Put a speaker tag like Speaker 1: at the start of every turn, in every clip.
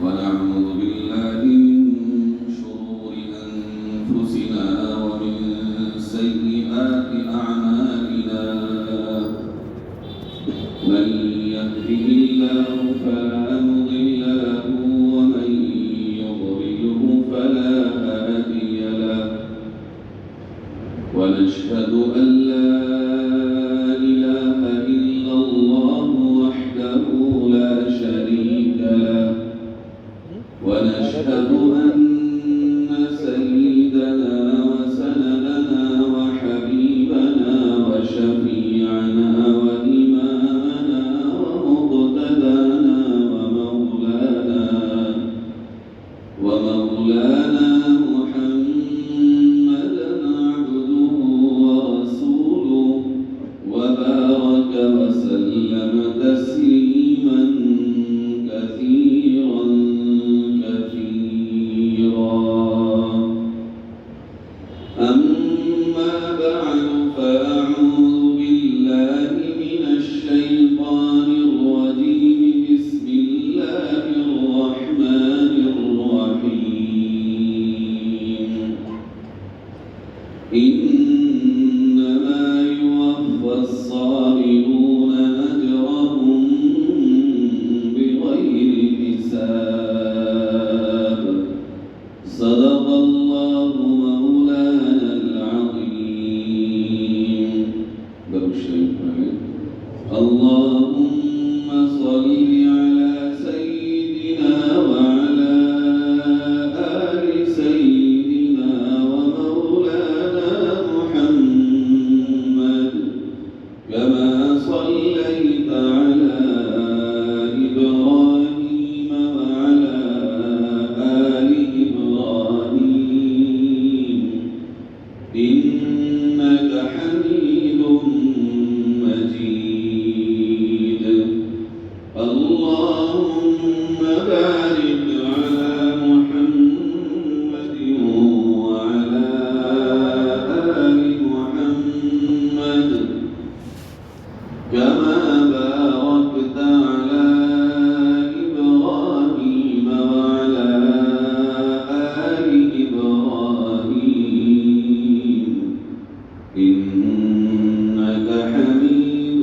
Speaker 1: ونعوذ بالله من شرور أنفسنا ومن سيئات أعمالنا من يهده الله فلا مضل له ومن يضلله فلا هادي له ونشهد أن لا إله إلا الله وحده لا شريك له ونشهد أن سيدنا وسندنا وحبيبنا وشفيعنا وإمامنا ومقتدانا ومولانا محمدا عبده ورسوله وبارك وسلم تسليما كثيرا أما بعد فأعوذ بالله من الشيطان الرجيم بسم الله الرحمن الرحيم إنما يوفى الصابرون أجرهم بغير حساب صدق الله مولانا العظيم اللهم صل على سيدنا وعلى آل سيدنا ومولانا محمد كما صليت على إبراهيم وعلى آل إبراهيم إنك حميد مجيد اللهم بارك على محمد وعلى آل محمد كما باركت على إبراهيم وعلى آل إبراهيم إنك حميد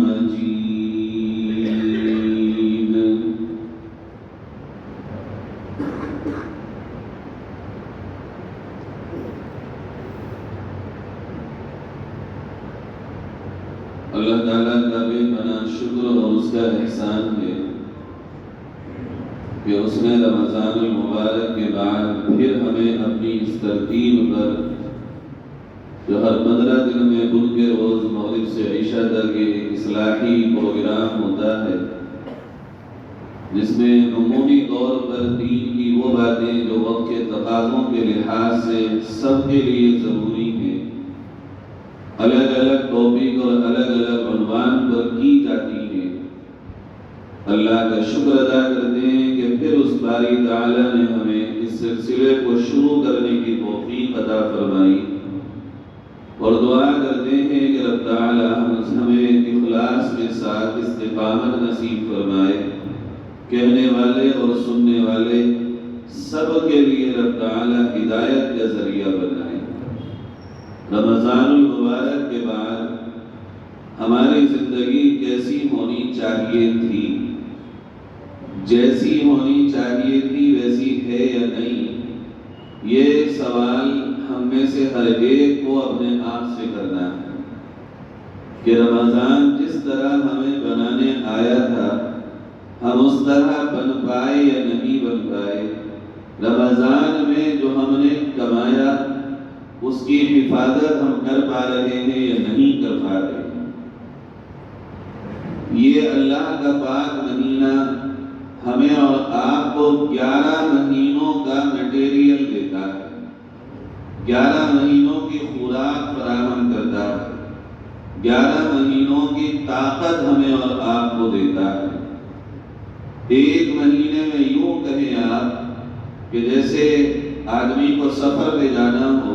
Speaker 1: مجيد اللہ تعالیٰ کا بے پناہ شکر اور اس کا احسان ہے کہ اس نے رمضان المبارک کے بعد پھر ہمیں اپنی اس ترتیب پر جو ہر 15 دن میں بدھ کے روز مغرب سے عشاء تک ایک اصلاحی پروگرام ہوتا ہے جس میں عمومی طور پر دین کی وہ باتیں جو وقت کے تقاضوں کے لحاظ سے سب کے لیے ضروری ہیں الگ الگ ٹاپک اور الگ الگ عنوان پر کی جاتی ہیں۔ اللہ کا شکر ادا کرتے ہیں کہ پھر اس باری تعالیٰ نے ہمیں اس سلسلے کو شروع کرنے کی توفیق عطا فرمائی اور دعا کرتے ہیں کہ رب تعالیٰ ہمیں اخلاص کے ساتھ استقامت نصیب فرمائے، کہنے والے اور سننے والے سب کے لیے رب تعالیٰ ہدایت کا ذریعہ بنائے۔ رمضان المبارک کے بعد ہماری زندگی کیسی ہونی چاہیے تھی؟ جیسی ہونی چاہیے تھی ویسی ہے یا نہیں؟ یہ سوال ہم میں سے ہر ایک کو اپنے آپ سے کرنا ہے کہ رمضان جس طرح ہمیں بنانے آیا تھا ہم اس طرح بن پائے یا نہیں بن پائے؟ رمضان میں جو ہم نے کمایا اس کی حفاظت ہم کر پا رہے ہیں یا نہیں کر پا رہے ہیں؟ یہ اللہ کا پاک مہینہ ہمیں اور آپ کو 11 مہینوں کا مٹیریل دیتا ہے، 11 مہینوں کی خوراک فراہم کرتا ہے، 11 مہینوں کی طاقت ہمیں اور آپ کو دیتا ہے۔ ایک مہینے میں یوں کہیں آپ کہ جیسے آدمی کو سفر پہ جانا ہو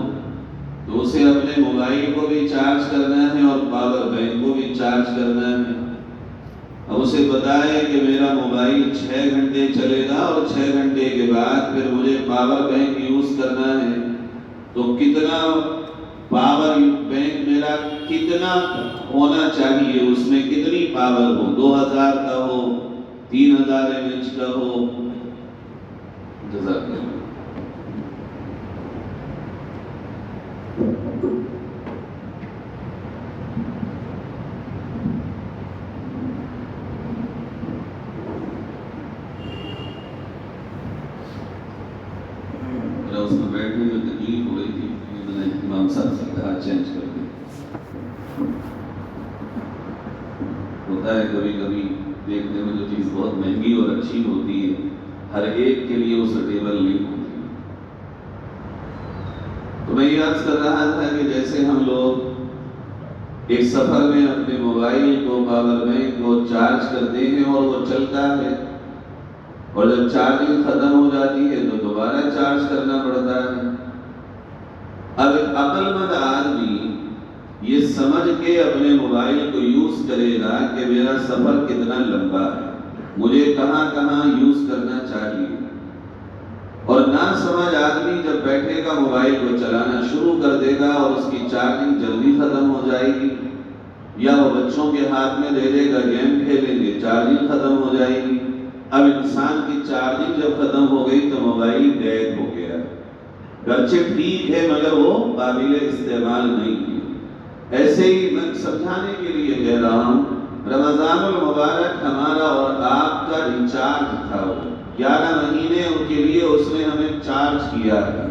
Speaker 1: تو اسے اپنے موبائل کو بھی چارج کرنا ہے اور پاور بینک کو بھی چارج کرنا ہے، اب اسے بتائیں کہ میرا موبائل 6 گھنٹے چلے گا اور 6 گھنٹے کے بعد پھر مجھے پاور بینک یوز کرنا ہے، تو کتنا پاور بینک میرا کتنا ہونا چاہیے، اس میں کتنی پاور ہو، 2000 کا ہو، 3000 mAh کا ہو۔ جزاک اللہ۔ اس میں بیٹھنے میں تکلیف ہو رہی تھی، میں نے امام صاحب سے کہا چینج کر دیں۔ ہوتا ہے کبھی کبھی دیکھنے میں جو چیز بہت مہنگی اور اچھی ہوتی ہے ہر ایک کے لیے وہ سٹیبل نہیں ہوتی۔ تو میں یہ عرض کر رہا تھا کہ جیسے ہم لوگ ایک سفر میں اپنے موبائل کو، پاور بینک کو چارج کرتے ہیں اور وہ چلتا ہے، اور جب چارجنگ ختم ہو جاتی ہے تو دوبارہ چارج کرنا پڑتا ہے۔ اب ایک عقل مند آدمی یہ سمجھ کے اپنے موبائل کو یوز کرے گا کہ میرا سفر کتنا لمبا ہے، مجھے کہاں کہاں یوز کرنا چاہیے، اور نہ سمجھ آدمی جب بیٹھے گا موبائل کو چلانا شروع کر دے گا اور اس کی چارجنگ جلدی ختم ہو جائے گی، یا وہ بچوں کے ہاتھ میں دے دے گا، گیم کھیلیں گے، چارجنگ ختم ہو جائے گی۔ اب انسان کی چارجنگ جب ختم ہو گئی تو موبائل ڈیڈ ہو گیا، گرچہ ٹھیک ہے مگر وہ قابل استعمال نہیں ہے۔ ایسے ہی میں سمجھانے کے لیے کہہ رہا ہوں، رمضان المبارک ہمارا اور آپ کا ریچارج تھا، 11 مہینے ان کے لیے اس نے ہمیں چارج کیا ہے۔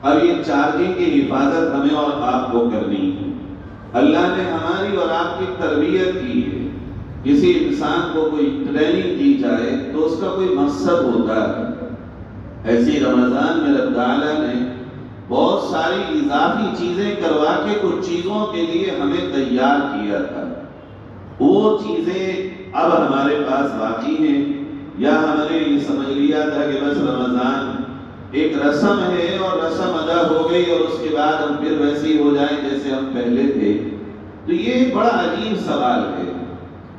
Speaker 1: اب یہ چارجنگ کی حفاظت ہمیں اور آپ کو کرنی ہے۔ اللہ نے ہماری اور آپ کی تربیت کی ہے، کسی انسان کو کوئی ٹریننگ دی جائے تو اس کا کوئی مقصد ہوتا ہے۔ ایسی رمضان میں رب تعالیٰ نے بہت ساری اضافی چیزیں کروا کے کچھ چیزوں کے لیے ہمیں تیار کیا تھا، وہ چیزیں اب ہمارے پاس باقی ہیں، یا ہم نے یہ سمجھ لیا تھا کہ بس رمضان ایک رسم ہے اور رسم ادا ہو گئی اور اس کے بعد ہم پھر ویسے ہی ہو جائیں جیسے ہم پہلے تھے۔ تو یہ ایک بڑا عجیب سوال ہے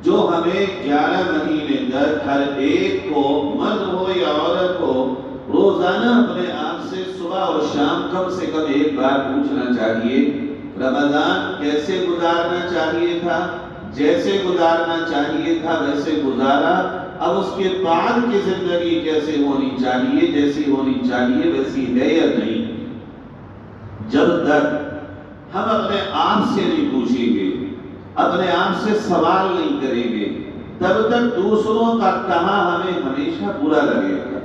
Speaker 1: جو ہمیں 11 مہینے تک ہر ایک کو، مرد ہو یا عورت ہو، روزانہ اپنے آپ سے صبح اور شام کم سے کم ایک بار پوچھنا چاہیے، رمضان کیسے گزارنا چاہیے تھا، جیسے گزارنا چاہیے تھا ویسے گزارا، اب اس کے بعد کی زندگی کیسے ہونی چاہیے، جیسی ہونی چاہیے ویسی ہے یا نہیں۔ جب تک ہم اپنے آپ سے نہیں پوچھیں گے، اپنے آپ سے سوال نہیں کریں گے، تب تک دوسروں کا کہا ہمیں ہمیشہ برا لگے گا،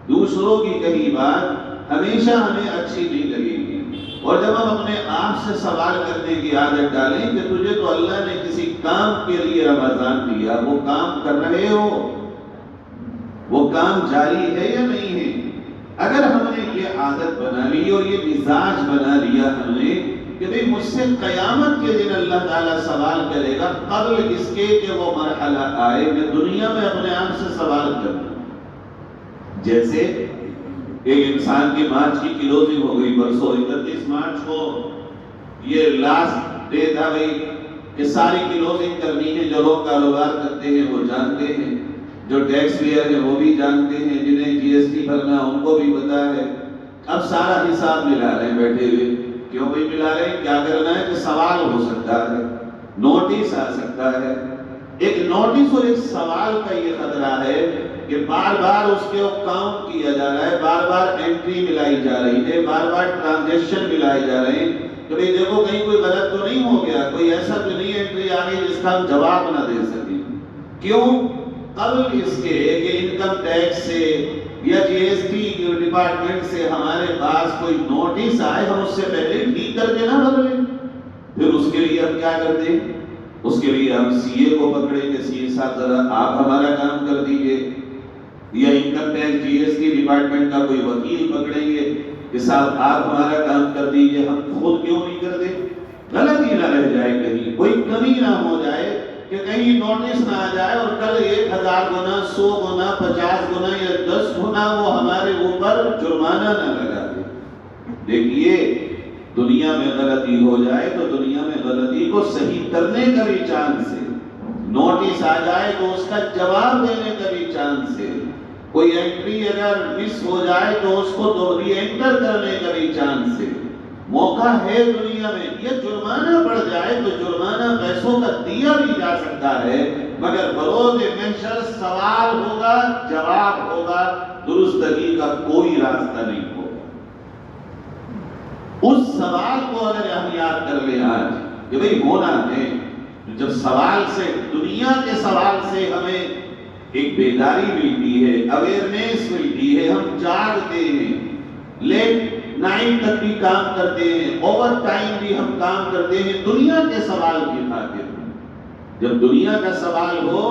Speaker 1: دوسروں کی کہی بات ہمیشہ ہمیں اچھی نہیں لگے گی۔ اور جب ہم اپنے آپ سے سوال کرنے کی عادت ڈالیں کہ تجھے تو اللہ نے کسی کام کے لیے رمضان دیا، وہ کام کر رہے ہو، وہ کام جاری ہے یا نہیں ہے؟ اگر ہم نے یہ عادت بنا لی اور یہ مزاج بنا لیا ہم نے کہ بھئی مجھ سے قیامت کے دن اللہ تعالیٰ سوال کرے گا، قبل اس کے کہ وہ مرحلہ آئے میں دنیا میں اپنے آپ سے سوال کروں۔ جیسے ایک انسان کی مارچ کی کلوزنگ ہو گئی، پرسوں 31 مارچ کو یہ لاسٹ ڈے تھا بھئی کہ ساری کلوزنگ کرنی ہے، جو لوگ کاروبار کرتے ہیں وہ جانتے ہیں، جو ٹیکس پیئر ہیں وہ بھی جانتے ہیں، جنہیں جی ایس ٹی بھرنا ان کو بھی پتا ہے۔ اب سارا حساب ملا رہے ہیں بیٹھے ہوئے، کیوں بھئی ملا رہے ہیں؟ کیا کرنا ہے کہ سوال ہو سکتا ہے، نوٹس آ سکتا ہے۔ ایک نوٹس اور ایک سوال کا یہ خطرہ ہے کہ بار بار اس کے کاؤنٹ کیا جا رہا ہے، بار بار انٹری ملائی جا رہی ہے، بار بار ٹرانزیکشن ملائے جا رہے ہیں کہ بھئی دیکھو کہیں کوئی غلط تو نہیں ہو گیا، کوئی ایسا تو نہیں انٹری آ گئی جس کا ہم جواب نہ دے سکیں۔ کیوں؟ قبل اس کے کہ انکم ٹیکس سے یا جی ایس ٹی ڈپارٹمنٹ سے ہمارے پاس کوئی نوٹس آئے، ہم اس سے پہلے ٹھیک کر کے نہ بدلیں۔ پھر اس کے لیے ہم کیا کرتے ہیں؟ اس کے لیے ہم سی اے کو پکڑیں گے، سی اے صاحب ذرا آپ ہمارا کام کر دیجئے، یا income tax G S T department کا کوئی وکیل پکڑیں گے کہ صاحب آپ ہمارا کام کر دیجئے، ہم خود کیوں نہیں کر دیں؟ غلطی نہ رہ جائے، کہیں کوئی کمی نہ ہو جائے کہ کہیں نوٹس نہ آ جائے اور کل 1000 گنا، 100 گنا، 50 گنا یا 10 گنا وہ ہمارے اوپر جرمانہ نہ لگا دے۔ دیکھیے دنیا میں غلطی ہو جائے تو دنیا میں غلطی کو صحیح کرنے کا بھی چانس ہے، نوٹس آ جائے تو اس کا جواب دینے کا بھی چانس ہے، کوئی انٹری اگر مس ہو جائے تو اس کو ری انٹر کرنے کا بھی چانس ہے، موقع ہے دنیا میں۔ یہ جرمانہ بڑھ جائے تو جرمانہ پیسوں کا دیا بھی جا سکتا ہے، مگر بروز محشر سوال ہوگا، جواب ہوگا، درستگی کا کوئی راستہ نہیں ہوگا۔ اس سوال کو اگر ہم یاد کر لیں آج کہ بھئی ہونا ہے، جب سوال سے، دنیا کے سوال سے ہمیں ایک بیداری ملتی ہے، اویئرنیس ملتی ہے، ہم جاگتے ہیں، لیٹ نائٹ تک بھی کام کرتے ہیں، اوور ٹائم بھی ہم کام کرتے ہیں دنیا کے سوال کی خاطر۔ جب دنیا کا سوال ہو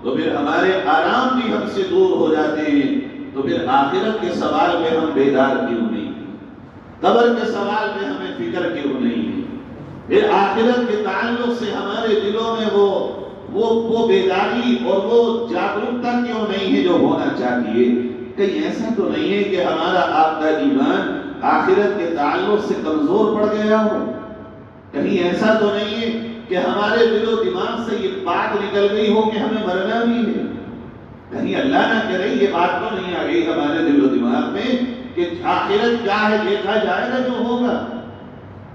Speaker 1: تو پھر ہمارے آرام بھی ہم سے دور ہو جاتے ہیں، تو پھر آخرت کے سوال میں ہم بیدار کیوں نہیں، قبر کے سوال میں ہمیں فکر کیوں نہیں ہے، پھر آخرت کے تعلق سے ہمارے دلوں میں وہ بیداری اور وہ جاگرکتا کیوں نہیں ہے جو ہونا چاہیے۔ کہیں ایسا تو نہیں ہے کہ ہمارا آپ کا ایمان آخرت کے تعلق سے کمزور پڑ گیا ہو، کہیں ایسا تو نہیں ہے کہ ہمارے دل و دماغ سے یہ بات نکل گئی ہو کہ ہمیں مرنا بھی ہے، کہیں اللہ نہ کرے یہ بات تو نہیں آ گئی ہمارے دل و دماغ میں کہ آخرت کیا ہے دیکھا جائے گا جو ہوگا۔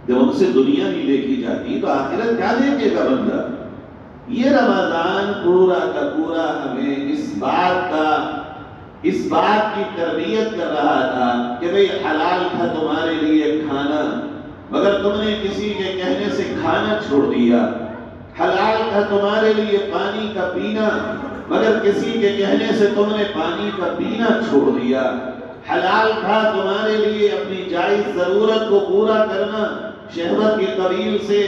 Speaker 1: جب ہم سے دنیا نہیں دیکھی جاتی تو آخرت کیا دیکھے گا بندہ؟ یہ رمضان پورا کا پورا ہمیں اس بات کی تربیت کر رہا تھا کہ بھئی حلال تھا تمہارے لیے کھانا، مگر تم نے کسی کے کہنے سے کھانا چھوڑ دیا، حلال تھا تمہارے لیے پانی کا پینا، مگر کسی کے کہنے سے تم نے پانی کا پینا چھوڑ دیا، حلال تھا تمہارے لیے اپنی جائز ضرورت کو پورا کرنا شہوت کی قبیل سے،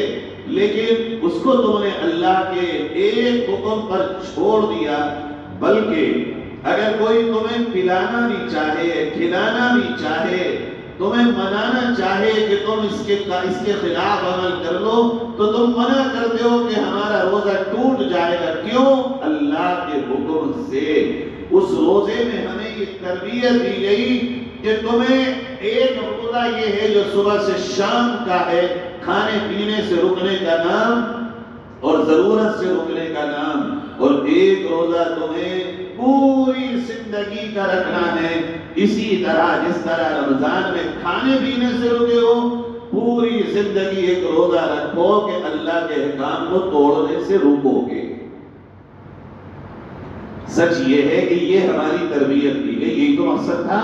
Speaker 1: لیکن اس کو تم نے اللہ کے ایک حکم پر چھوڑ دیا۔ بلکہ اگر کوئی تمہیں پلانا بھی چاہے، کھلانا بھی چاہے، تمہیں منانا چاہے کہ تم اس کے خلاف عمل کر لو، تو تم منع کرتے ہو کہ ہمارا روزہ ٹوٹ جائے گا۔ کیوں؟ اللہ کے حکم سے۔ اس روزے میں ہمیں یہ تربیت دی گئی کہ تمہیں ایک روزہ یہ ہے جو صبح سے شام کا ہے، کھانے پینے سے رکنے کا نام اور ضرورت سے رکنے کا نام، اور ایک روزہ تمہیں پوری زندگی کا رکھنا ہے۔ اسی طرح جس طرح رمضان میں کھانے پینے سے رکے ہو، پوری زندگی ایک روزہ رکھو کہ اللہ کے احکام کو توڑنے سے روکو گے۔ سچ یہ ہے کہ یہ ہماری تربیت دی گئی، یہی تو مقصد تھا۔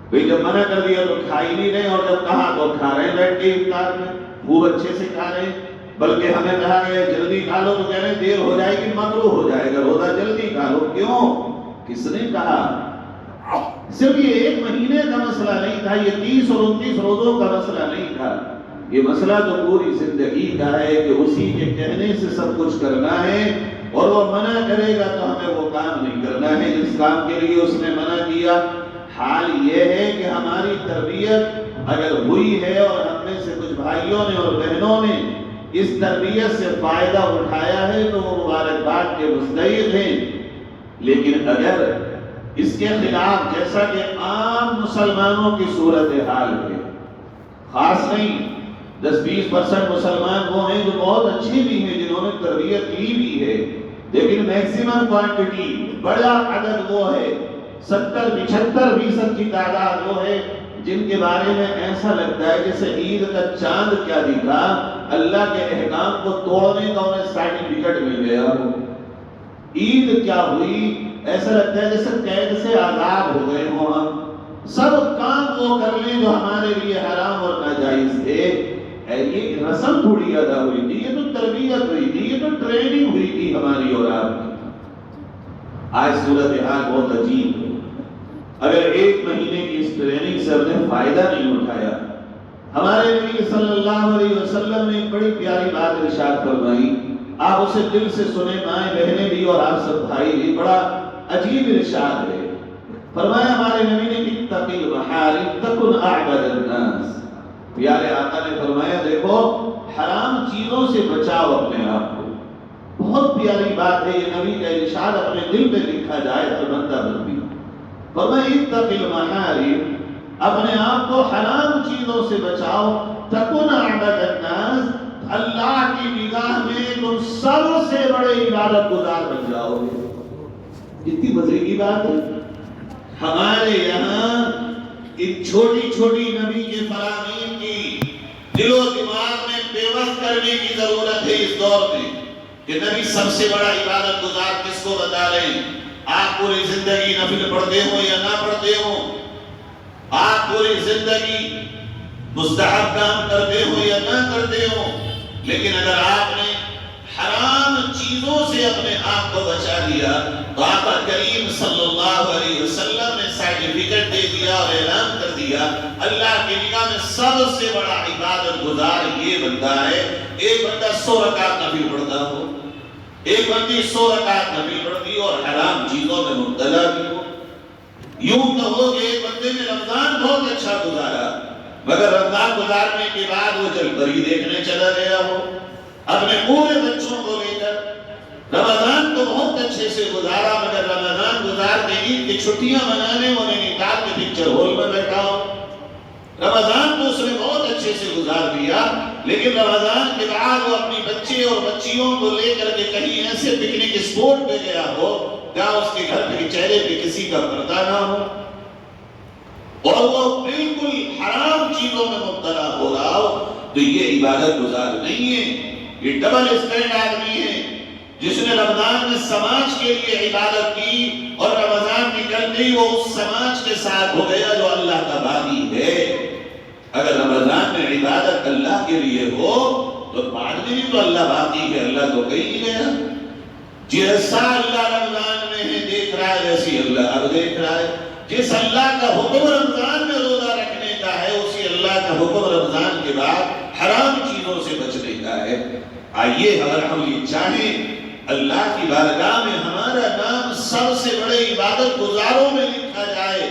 Speaker 1: بھئی جب منع کر دیا تو کھا ہی نہیں رہے، اور جب کہا تو کھا رہے ہیں بیٹھ کے افطار میں، خوب اچھے سے کھا رہے ہیں۔ بلکہ ہمیں کہا گیا جلدی کھا لو تو کہہ رہے ہیں دیر ہو جائے گی، مکروہ ہو جائے گا، روزہ جلدی کھا لو۔ کیوں؟ کس نے کہا؟ صرف یہ ایک مہینے کا مسئلہ نہیں تھا، یہ 30 اور 29 روزوں کا مسئلہ نہیں تھا، یہ مسئلہ تو پوری زندگی کا ہے کہ اسی کے کہنے سے سب کچھ کرنا ہے، اور وہ منع کرے گا تو ہمیں وہ کام نہیں کرنا ہے جس کام کے لیے اس نے منع کیا۔ حال یہ ہے کہ ہماری تربیت اگر ہوئی ہے اور ہم میں سے کچھ بھائیوں نے اور بہنوں نے اس تربیت سے فائدہ اٹھایا ہے تو وہ مبارکباد کے مستحق ہیں، لیکن اگر اس کے خلاف جیسا کہ عام مسلمانوں کی صورتحال ہے، خاص نہیں 10-20% مسلمان وہ ہیں جو بہت اچھے بھی ہیں جنہوں نے تربیت لی بھی ہے، لیکن میکسیمم کوانٹٹی بڑا عدد وہ ہے 70-75% کی تعداد وہ ہے جن کے بارے میں ایسا لگتا ہے جیسے عید کا چاند کیا دکھا، اللہ کے احکام کو توڑنے کا انہیں سرٹیفکیٹ مل گیا۔ عید کیا ہوئی، ایسا لگتا ہے جیسے قید سے آزاد ہو گئے ہوں ہم، سب کام وہ کر لیں جو ہمارے لیے حرام اور ناجائز تھے۔ یہ رسم تھوڑی ادا ہوئی تھی، یہ تو تربیت ہوئی تھی، یہ تو ٹریننگ ہوئی تھی ہماری اور آپ کی۔ آج صورتحال بہت عجیب ہے۔ اگر ایک مہینے کی اس ٹریننگ سے ہم نے فائدہ نہیں اٹھایا، ہمارے نبی صلی اللہ علیہ وسلم نے ایک بڑی پیاری بات ارشاد فرمائی، آپ اسے دل سے سنیں مائیں بہنیں بھی اور آپ سب بھائی بھی، بڑا عجیب ارشاد ہے۔ فرمایا ہمارے نبی نے اتق المحارم تکن اعبد الناس، پیارے آقا نے فرمایا دیکھو حرام چیزوں سے بچاؤ اپنے آپ کو۔ بہت پیاری بات ہے یہ، نبی کا ارشاد اپنے دل پہ لکھا جائے تو بندہ بندی۔ فرمایا اتق المحارم، اپنے آپ کو حرام چیزوں سے بچاؤ، تکن اعبد الناس،
Speaker 2: اللہ کی نگاہ میں تم سب سے بڑے عبادت گزار بن جاؤ گے۔ کتنی مزے کی بات ہے۔ ہمارے یہاں ان چھوٹی چھوٹی نبی کے فرامین کی دل و دماغ میں پیوست کرنے کی ضرورت ہے اس دور میں کہ نبی سب سے بڑا عبادت گزار کس کو بتا رہے ہیں۔ آپ پوری زندگی نفل پڑھتے ہو یا نہ پڑھتے ہو، آپ پوری زندگی مستحب کام کرتے ہو یا نہ کرتے ہو، لیکن اگر آپ نے حرام چیزوں سے اپنے آپ کو بچا لیا تو آقا کریم صلی اللہ علیہ وسلم نے سرٹیفکیٹ دے دیا اور اعلان کر دیا اللہ کی نگاہ میں سب سے بڑا عبادت گزار یہ بندہ ہے۔ ایک بندہ 100 رکعت نفل پڑھتا ہو، ایک بندی 100 رکعت نفل پڑھتی ہو اور حرام چیزوں میں مبتلا بھی ہو۔ یوں کہو کہ ایک بندے نے رمضان بہت اچھا گزارا، مگر رمضان گزارنے کے بعد وہ چل پری دیکھنے چلا گیا ہو اپنے پورے بچوں کو لے کر۔ رمضان تو بہت اچھے سے گزارا، مگر رمضان گزار کے عید کی چھٹیاں منانے وہ نینی تال کے پکچر ہال میں بیٹھا ہو۔ رمضان تو اس نے بہت اچھے سے گزار دیا، لیکن رمضان کے بعد وہ اپنی بچے اور بچیوں کو لے کر کے کہیں ایسے پکنک اسپورٹ پہ گیا ہو جہاں اس کے گھر پہ چہرے پہ کسی کا پردہ نہ ہو اور وہ بالکل حرام چیزوں میں مبتلا ہو رہا ہو، تو یہ عبادت گزار نہیں ہے، یہ ڈبل اسٹینڈ آدمی ہے جس نے رمضان میں سماج کے لیے عبادت کی اور رمضان نکلتے ہی وہ اس سماج کے ساتھ ہو گیا جو اللہ کا باغی ہے۔ اگر رمضان میں عبادت اللہ کے لیے ہو تو بعد میں بھی تو اللہ باقی ہے، اللہ تو کہیں نہیں گیا۔ جیسا اللہ رمضان میں ہے دیکھ رہا ہے ویسی اللہ اب دیکھ رہا ہے۔ جس اللہ کا حکم رمضان میں روزہ رکھنے کا ہے اسی اللہ کا حکم رمضان کے بعد حرام چیزوں سے بچنے کا ہے۔ آئیے اگر ہم یہ چاہیں اللہ کی بارگاہ میں ہمارا نام سب سے بڑے عبادت گزاروں میں لکھا جائے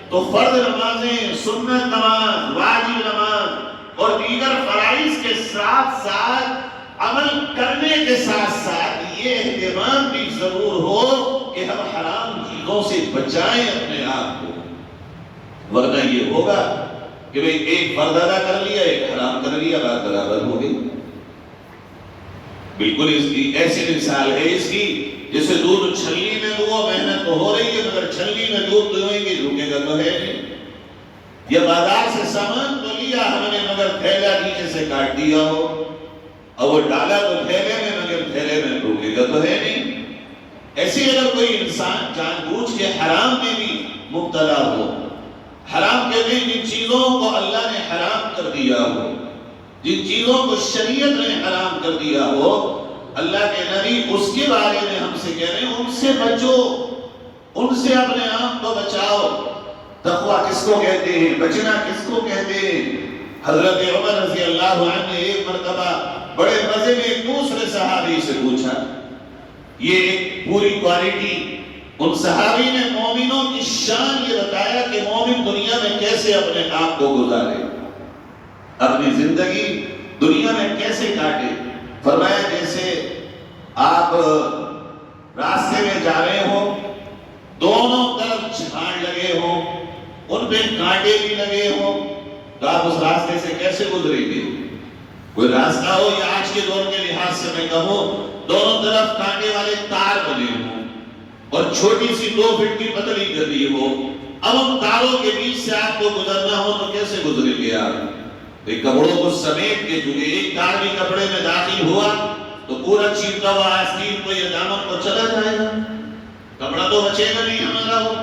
Speaker 2: تو فرض نمازیں، سنت نماز، واجب نماز اور دیگر فرائض کے ساتھ ساتھ عمل کرنے کے ساتھ ساتھ یہ اہتمام بھی ضرور ہو کہ ہم حرام چیزوں سے بچائیں اپنے آپ کو، ورنہ یہ ہوگا کہ بھئی ایک فرض ادا کر لیا ایک حرام کر لیا بات برابر ہو گئی۔ بالکل اس کی ایسی مثال ہے اس کی جیسے دودھ چھلنی میں دو محنت تو ہو رہی ہے مگر چھلنی میں دودھ دوئیں گے رکے گا تو ہے نہیں۔ یا بازار سے سامان تو لیا ہم نے مگر تھیلا نیچے سے کاٹ دیا ہو اور وہ ڈالا تو تھیلے میں مگر تھیلے میں رکے گا تو ہے نہیں۔ ایسی اگر کوئی انسان جان بوجھ کے حرام میں بھی مبتلا ہو، حرام کے بھی جن چیزوں کو اللہ نے حرام کر دیا ہو، جن چیزوں کو شریعت نے حرام کر دیا ہو، اللہ کے نبی اس کے بارے میں ہم سے کہہ رہے ہیں ان سے بچو، ان سے اپنے آپ کو بچاؤ۔ تقوی کس کو کہتے ہیں، بچنا کس کو کہتے ہیں؟ حضرت عمر رضی اللہ عنہ نے ایک مرتبہ بڑے مزے میں ایک دوسرے صحابی سے پوچھا، یہ ایک پوری کوالٹی ان صحابی نے مومنوں کی شان یہ بتایا کہ مومن دنیا میں کیسے اپنے آپ کو گزارے، اپنی زندگی دنیا میں کیسے کاٹے۔ فرمایا جیسے آپ راستے میں جا رہے ہو، دونوں طرف جھاڑ لگے ہو، ان پہ کانٹے بھی لگے ہو، تو آپ اس راستے سے کیسے گزریں گے؟ کوئی راستہ ہو یا آج کے دور کے لحاظ سے میں کہوں دونوں طرف کانٹے والے تار بنے ہوں اور چھوٹی سی 2 فٹ کی پتلی گلی ہو، اب ان تاروں کے بیچ سے آپ کو گزرنا ہو تو کیسے گزریں گے آپ؟ کپڑوں کو سمیٹ کے چونکہ ایک تار بھی کپڑے میں داخل ہوا تو پورا چیرتا ہوا آستین کو یا دامن کو چلا جائے گا، کپڑا تو بچے گا نہیں ہمارا ہو۔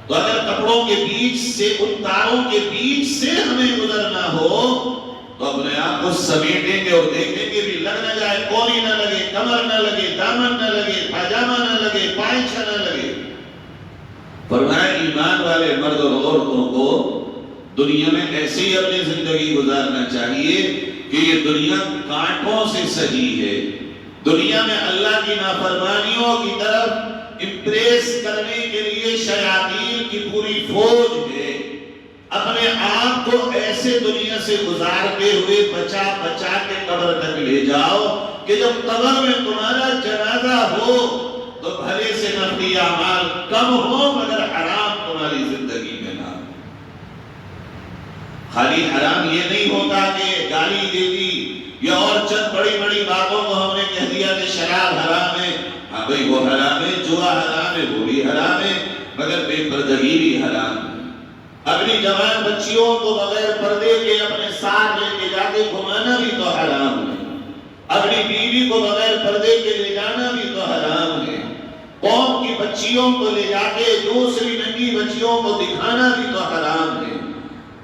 Speaker 2: تو اگر کپڑوں کے بیچ سے ان تاروں کے بیچ سے ہمیں گزرنا ہو تو اپنے آپ کو سمیٹیں گے اور دیکھیں گے بھی لگ نہ جائے، کوری نہ لگے، کمر نہ لگے، دامن نہ لگے، پاجامہ نہ لگے، پائچہ نہ لگے۔ فرمایا ایمان والے مرد اور عورتوں کو دنیا میں ایسے ہی اپنی زندگی گزارنا چاہیے کہ یہ دنیا کانٹوں سے سجی ہے، دنیا میں اللہ کی نافرمانیوں کی طرف امپریس کرنے کے لیے شیاطین کی پوری فوج ہے۔ اپنے آپ کو ایسے دنیا سے گزارتے ہوئے بچا بچا کے قبر تک لے جاؤ کہ جب قبر میں تمہارا جنازہ ہو تو بھلے سے نفلی اعمال کم ہو مگر حرام تمہاری زندگی میں نہ ہو۔ خالی حرام یہ نہیں ہوتا کہ گالی دے دی یا اور چند بڑی بڑی باتوں کو ہم نے کہہ دیا کہ شراب حرام ہے، ہاں بھائی وہ حرام ہے، جوا حرام ہے، وہ بھی حرام ہے، مگر بے پردگی بھی حرام ہے۔ اپنی جوان بچیوں کو بغیر پردے کے اپنے ساتھ لے کے جا کے گھمانا بھی تو حرام ہے، اپنی بیوی کو بغیر پردے کے لے جانا بھی تو حرام ہے، قوم کی بچیوں کو لے جا کے دوسری ننگی بچیوں کو دکھانا بھی تو حرام ہے،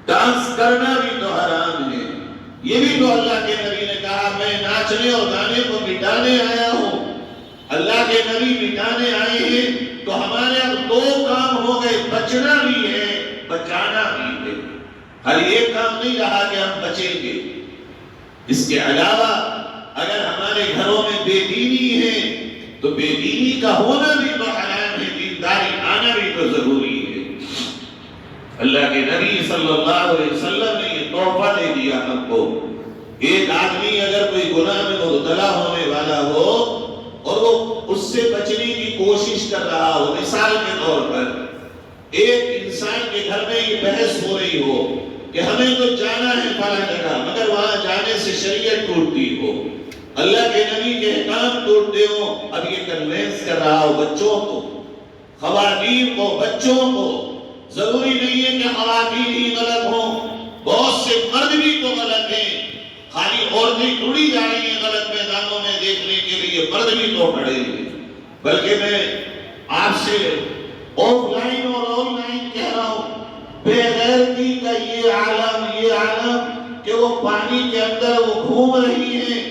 Speaker 2: ڈانس کرنا بھی تو حرام ہے۔ یہ بھی تو اللہ کے نبی نے کہا میں ناچنے اور گانے کو مٹانے آیا ہوں۔ اللہ کے نبی مٹانے آئے ہیں تو ہمارے اب دو کام ہو گئے، بچنا بھی ہے، بچانا بھی ہے۔ ہر ایک کام نہیں رہا کہ ہم بچیں گے۔ اس کے علاوہ اگر ہمارے گھروں میں بے دینی ہے تو بے دینی کا ہونا بھی تو حرام ہے، دینداری آنا بھی تو ضروری ہے۔ اللہ کے نبی صلی اللہ علیہ وسلم نے یہ تحفہ دے دیا ہم کو۔ ایک آدمی اگر کوئی گناہ میں مبتلا ہونے والا ہو اور وہ اس سے بچنے کی کوشش کر رہا ہو، مثال کے طور پر ایک انسان کے گھر میں یہ بحث ہو رہی ہو کہ ہمیں تو جانا ہے فلاں جگہ، مگر وہاں جانے سے شریعت ٹوٹتی ہو، اللہ کے نبی کے احکام ٹوٹتے ہو، اب یہ کنوینس کر رہا ہو بچوں کو، خواتین کو، بچوں کو۔ ضروری نہیں ہے کہ خواتین ہی غلط ہوں، بہت سے مرد بھی تو غلط ہیں، خالی عورتیں ٹوڑی جا رہی ہیں غلط میدانوں میں دیکھنے کے لیے، مرد بھی تو کھڑے ہیں۔ بلکہ میں آپ سے آف لائن اور آن لائن کہہ رہا ہوں، بے غیرتی کا یہ عالم کہ وہ پانی کے اندر وہ گھوم رہی ہیں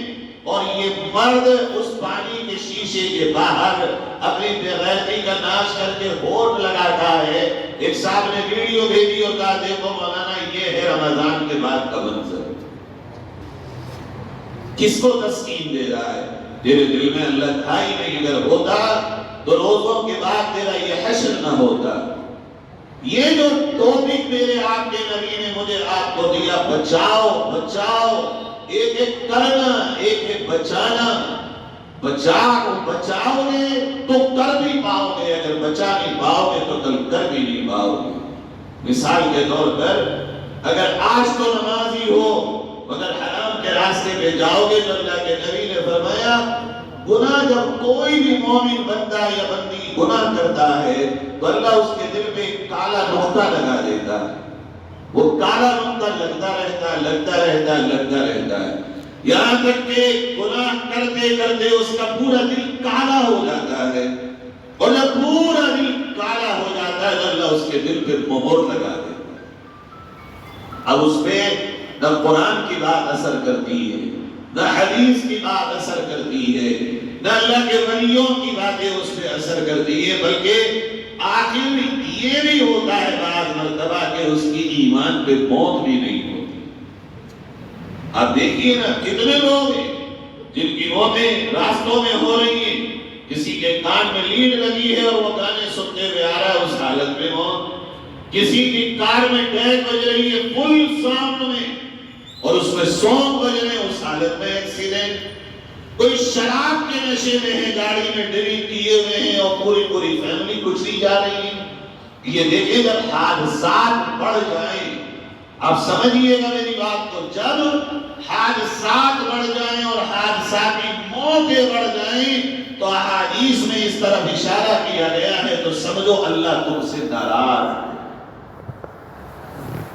Speaker 2: اور یہ مرد اس پانی کے شیشے کے باہر اپنی بے غیرتی کا ناش کر کے ہونٹ لگاتا ہے۔ ایک صاحب نے ویڈیو بھیجی اور کہا دیکھو مولانا یہ ہے رمضان کے بعد کا منظر۔ کس کو تسکین دے رہا ہے؟ تیرے دل میں اللہ تھا ہی نہیں، اگر ہوتا تو روزوں کے بعد تیرا یہ حشر نہ ہوتا۔ یہ جو ٹاپک میرے آپ کے نبی نے مجھے آپ کو دیا، بچاؤ بچاؤ، ایک ایک کرنا، ایک ایک بچانا۔ بچاؤ گے تو کر بھی پاؤ گے، اگر بچا نہیں پاؤ گے تو کل کر بھی نہیں پاؤ گے۔ مثال کے طور پر اگر آج تو نمازی ہو مگر حرام کے راستے پہ جاؤ گے تو اللہ کے نبی نے فرمایا گناہ جب کوئی بھی مومن بندہ یا بندی گناہ کرتا ہے تو اللہ اس کے دل میں ایک کالا نقطہ لگا دیتا ہے، وہ کالا نقطہ لگتا رہتا ہے یہاں تک کہ گناہ کرتے کرتے اس کا پورا دل کالا ہو جاتا ہے، اور جب پورا دل کالا ہو جاتا ہے تو اللہ اس کے دل پہ مہر لگا دیتا ہے۔ اب اس پہ نہ قرآن کی بات اثر کرتی ہے، نہ حدیث کی بات اثر کرتی ہے، نہ اللہ کے ولیوں کی باتیں اس پہ اثر کرتی ہے، بلکہ آخر یہ بھی ہوتا ہے بعض مرتبہ کہ اس کی ایمان پہ موت بھی نہیں ہوتی۔ آپ دیکھیے نا کتنے لوگ ہیں جن کی موتیں راستوں میں ہو رہی ہیں، کسی کے کان میں لیڈ لگی ہے اور وہ گانے سنتے ہوئے آ رہا ہے اس حالت میں موت، کسی کی کار میں ٹینک بج رہی ہے فل ساؤنڈ میں اور اس میں سونگ بج رہے ہیں، اس حالت میں ایکسیڈنٹ، کوئی شراب کے نشے میں ہے، گاڑی میں ڈرنک کیے ہوئے ہیں اور پوری فیملی کچلی جا رہی ہے۔ یہ دیکھیں جب حادثات بڑھ جائیں، آپ سمجھئے گا میری بات کو، جب حادثات بڑھ جائیں اور حادثاتی موتیں بڑھ جائیں تو احادیث میں اس طرف اشارہ کیا گیا ہے تو سمجھو اللہ تم سے ناراض ہے۔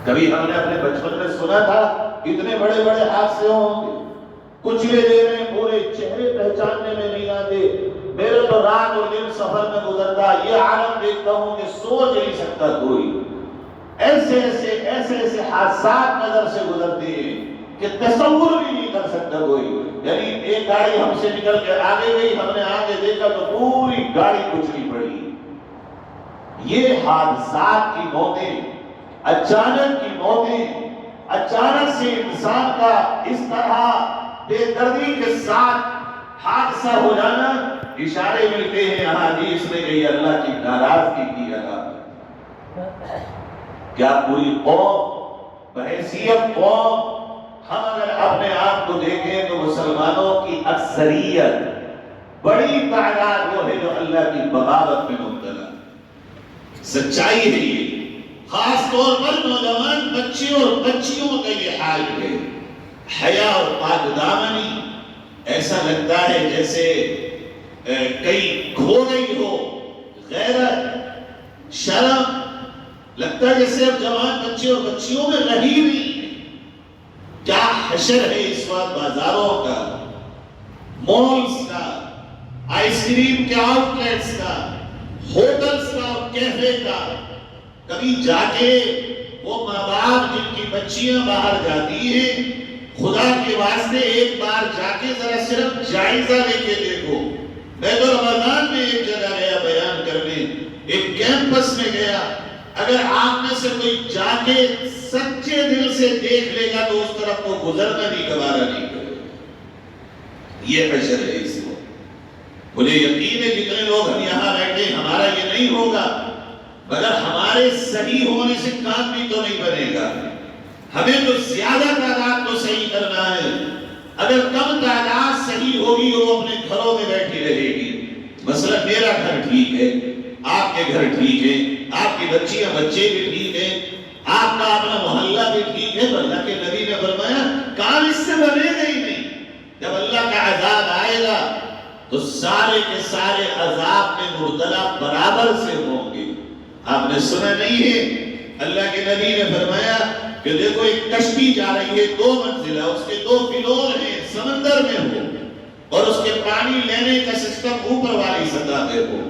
Speaker 2: کبھی ہم نے اپنے بچپن میں سنا تھا اتنے بڑے بڑے حادثے ہوں گے، کچھ لے دے رہے پورے چہرے پہچاننے میں نہیں آتے، میرے تو رات اور دن سفر میں گزرتا، یہ عالم دیکھتا ہوں کہ سوچ نہیں سکتا کوئی، ایسے حادثات نظر سے گزرتے ہیں کہ تصور بھی نہیں کر سکتا کوئی۔ یعنی ایک گاڑی ہم سے نکل کے آگے گئی، ہم نے آگے دیکھا تو پوری گاڑی کچلی پڑی۔ یہ حادثات کی موتیں، اچانک کی موتیں، اچانک سے انسان کا اس طرح بے دردی کے ساتھ حادثہ ہو جانا، اشارے ملتے ہیں احادیث میں کہ یہ اللہ کی ناراضگی کی علامت۔ کیا پوری قوم بحیثیت قوم ہم اگر اپنے آپ کو دیکھیں تو مسلمانوں کی اکثریت بڑی تعداد وہ ہے جو اللہ کی بغاوت میں مبتلا۔ سچائی ہے یہ، خاص طور پر نوجوان بچے اور بچیوں کا یہ حال ہے۔ حیا اور پاک دامنی، ایسا لگتا ہے جیسے کہیں کھو رہی ہو، غیرت، شرم، لگتا ہے جیسے اب جوان بچے اور بچیوں میں رہی نہیں ہے۔ کیا حشر ہے اس وقت بازاروں کا، مالز کا، آئس کریم کے آؤٹ لیٹس کا، ہوٹلز کا اور کیفے کا۔ کبھی جا کے وہ ماں باپ جن کی بچیاں باہر جاتی ہیں، خدا کے واسطے ایک بار جا کے ذرا صرف جائزہ لے کے دیکھو۔ میں تو رمضان میں ایک جگہ گیا بیان کرنے، ایک کیمپس میں گیا، اگر آپ میں سے کوئی جا کے سچے دل سے دیکھ لے گا تو اس طرف کو گزرنا بھی گوارا نہیں کرے۔ یہ حشر ہے اس کو۔ مجھے یقین ہے جتنے لوگ ہم یہاں بیٹھے ہمارا یہ نہیں ہوگا، مگر ہمارے صحیح ہونے سے کام بھی تو نہیں بنے گا۔ ہمیں تو زیادہ تعداد کو صحیح کرنا ہے۔ اگر کم تعداد صحیح ہوگی وہ اپنے گھروں میں بیٹھی رہے گی۔ مثلا میرا گھر ٹھیک ہے، آپ کے گھر ٹھیک ہے، آپ کی بچیاں بچے بھی ٹھیک ہیں، آپ کا اپنا محلہ بھی ٹھیک ہے، تو اللہ کے نبی نے فرمایا کام اس سے بنے گا ہی نہیں۔ جب اللہ کا عذاب آئے گا تو سارے کے سارے عذاب میں مبتلا برابر سے ہوں گے۔ آپ نے سنا نہیں ہے اللہ کے نبی نے فرمایا کہ دیکھو ایک کشتی جا رہی ہے 2 منزلہ، اس کے 2 فلور ہیں، سمندر میں ہو اور اس کے پانی لینے کا سسٹم اوپر والی سطح پہ ہو۔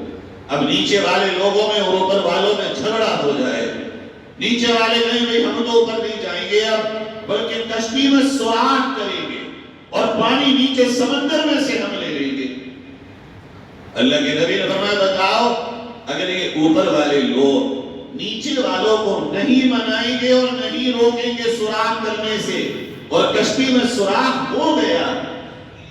Speaker 2: اب نیچے والے لوگوں میں اور اوپر والوں میں جھگڑا ہو جائے، نیچے والے کہیں بھئی ہم تو اوپر نہیں جائیں گے اب، بلکہ کشتی میں سوراخ کریں گے اور پانی نیچے سمندر میں سے ہم لے لیں گے۔ اللہ کے نبی نے فرمایا بتاؤ اگر یہ اوپر والے لوگ نیچے والوں کو نہیں منائیں گے اور نہیں روکیں گے سوراخ کرنے سے، اور کشتی میں سوراخ ہو گیا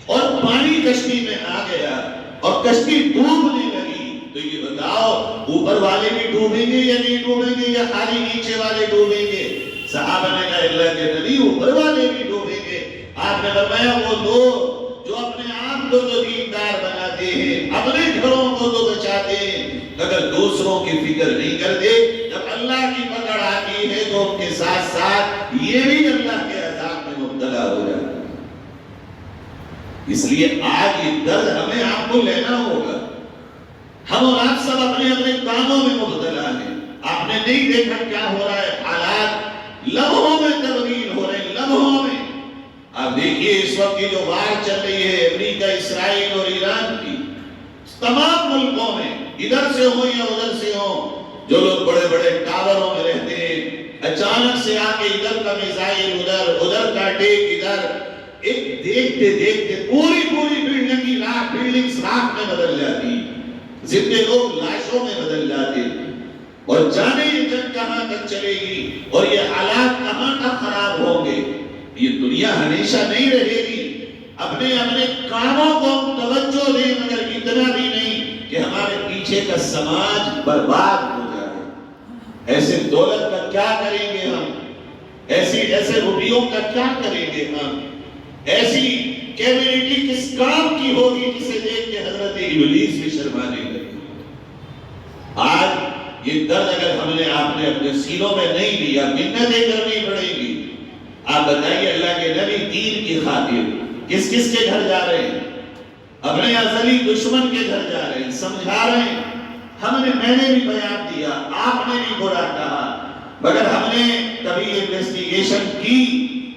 Speaker 2: اور پانی کشتی میں آ گیا اور کشتی ڈوبنے لگی، تو یہ بتاؤ اوپر والے بھی ڈوبیں گے یا نہیں ڈوبیں گے، یا خالی نیچے والے ڈوبیں گے؟ صحابہ نے کہا اللہ کے نبی اوپر والے بھی ڈوبیں گے۔ آپ نے فرمایا وہ لوگ جو اپنے آپ کو تو دیندار بناتے ہیں، اپنے گھروں کو تو بچاتے ہیں، اگر دوسروں کی فکر نہیں کرتے، جب اللہ کی پکڑ آتی ہے تو ان کے ساتھ ساتھ یہ بھی اللہ کے عذاب میں مبتلا ہو جاتا ہے۔ اس لیے آج یہ درد ہمیں آپ کو لینا ہوگا۔ ہم اور آپ سب اپنے اپنے کاموں میں مبتلا ہیں۔ آپ نے نہیں دیکھا کیا ہو رہا ہے، حالات لمحوں میں تبدیل ہو رہے ہیں، لمحوں میں۔ آپ دیکھیے اس وقت کی جو وار چل رہی ہے امریکہ، اسرائیل اور ایران کی، تمام ملکوں میں ادھر سے ہوں یا ادھر سے ہوں، جو لوگ بڑے بڑے ٹاوروں میں رہتے ہیں، اچانک سے آ کے ادھر کا میزائل ادھر، ادھر کا ٹیک ادھر، ایک دیکھتے دیکھتے پوری بلڈنگز راکھ میں بدل جاتی، زندے لوگ لاشوں میں بدل جاتے، اور جانے یہ جنگ کہاں تک چلے گی اور یہ حالات کہاں تک خراب ہوں گے۔ یہ دنیا ہمیشہ نہیں رہے گی۔ اپنے اپنے کاموں کو ہم توجہ دیں، مگر اتنا بھی نہیں کہ ہمارے پیچھے کا سماج برباد ہو جائے۔ ایسے دولت کا کیا کریں گے ہم، ایسے روپیوں کا کیا کریں گے ہم، ایسی کمیونٹی کس کام کی ہوگی جسے دیکھ کے حضرت ابلیس بھی شرمانے لگے۔ آج یہ درد اگر ہم نے آپ نے اپنے سینوں میں نہیں لیا، منتیں کرنی پڑے گی۔ آپ بتائیے اللہ کے نبی دین کی خاطر کس کس کے گھر جا رہے ہیں؟ اپنے ازلی دشمن کے گھر جا رہے ہیں، سمجھا رہے ہیں۔ میں نے بھی بیان دیا، آپ نے بھی برا کہا، مگر ہم نے کبھی انویسٹیگیشن کی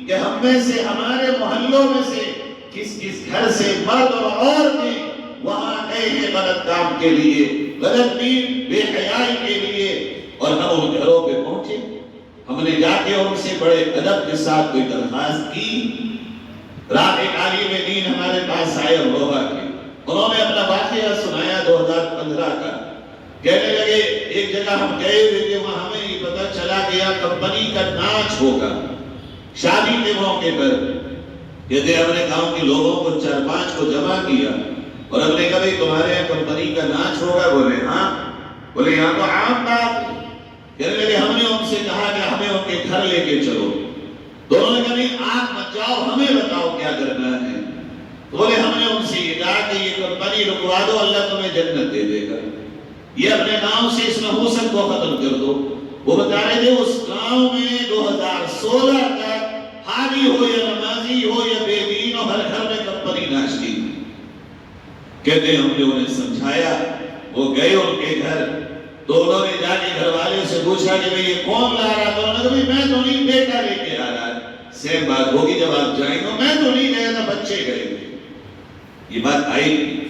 Speaker 2: کہ ہم میں سے، ہمارے محلوں میں سے کس کس گھر سے مرد اور عورتیں وہاں گئے ہیں غلط کام کے لیے، غلط دین، بے حیائی کے لیے، اور ہم ان گھروں پہ پہنچے۔ ہم نے جا کے ان سے بڑے ادب کے ساتھ کوئی درخواست کی۔ رات ایک عالم دین ہمارے پاس آئے امروہہ کے، انہوں نے اپنا واقعہ سنایا 2015 کا۔ کہنے لگے ایک جگہ ہم گئے ہوئے تھے، وہاں ہمیں یہ پتہ چلا گیا کمپنی کا ناچ ہوگا شادی کے موقع پر۔ کہتے ہم نے گاؤں کے لوگوں کو 4-5 کو جمع کیا اور ہم نے کہا بھئی تمہارے یہاں کمپنی کا ناچ ہوگا؟ بولے ہاں۔ بولے یہاں تو عام بات ہے۔ کہنے لگے ہم نے ان سے کہا کہ ہمیں ان کے گھر لے کے چلو۔ دونوں نے کہا نہیں آپ مت جاؤ، ہمیں بتاؤ کیا کرنا ہے۔ تو بولے ہم نے ان سے یہ کہا کہ یہ کمپنی رکوا دو، اللہ تمہیں جنت دے دے گا، یہ اپنے گاؤں سے اس نحوست کو ختم کر دو۔ وہ بتا رہے تھے اس گاؤں میں 2016 تک حاجی ہو یا نمازی ہو یا بے دین ہو، ہر گھر میں کمپنی ناشتی تھی۔ کہتے ہیں ہم نے انہیں سمجھایا، وہ گئے ان کے گھر، تو انہوں نے جا کے گھر والے سے پوچھا کہ بھئی یہ کون لا رہا تھا؟ انہوں نے کہا میں تو نہیں، بیٹا لے کے آ رہا ہے۔ سیم بات ہوگی جب آپ جائیں گے، میں تو نہیں گیا تھا، بچے گئے تھے۔ یہ بات آئی نہیں۔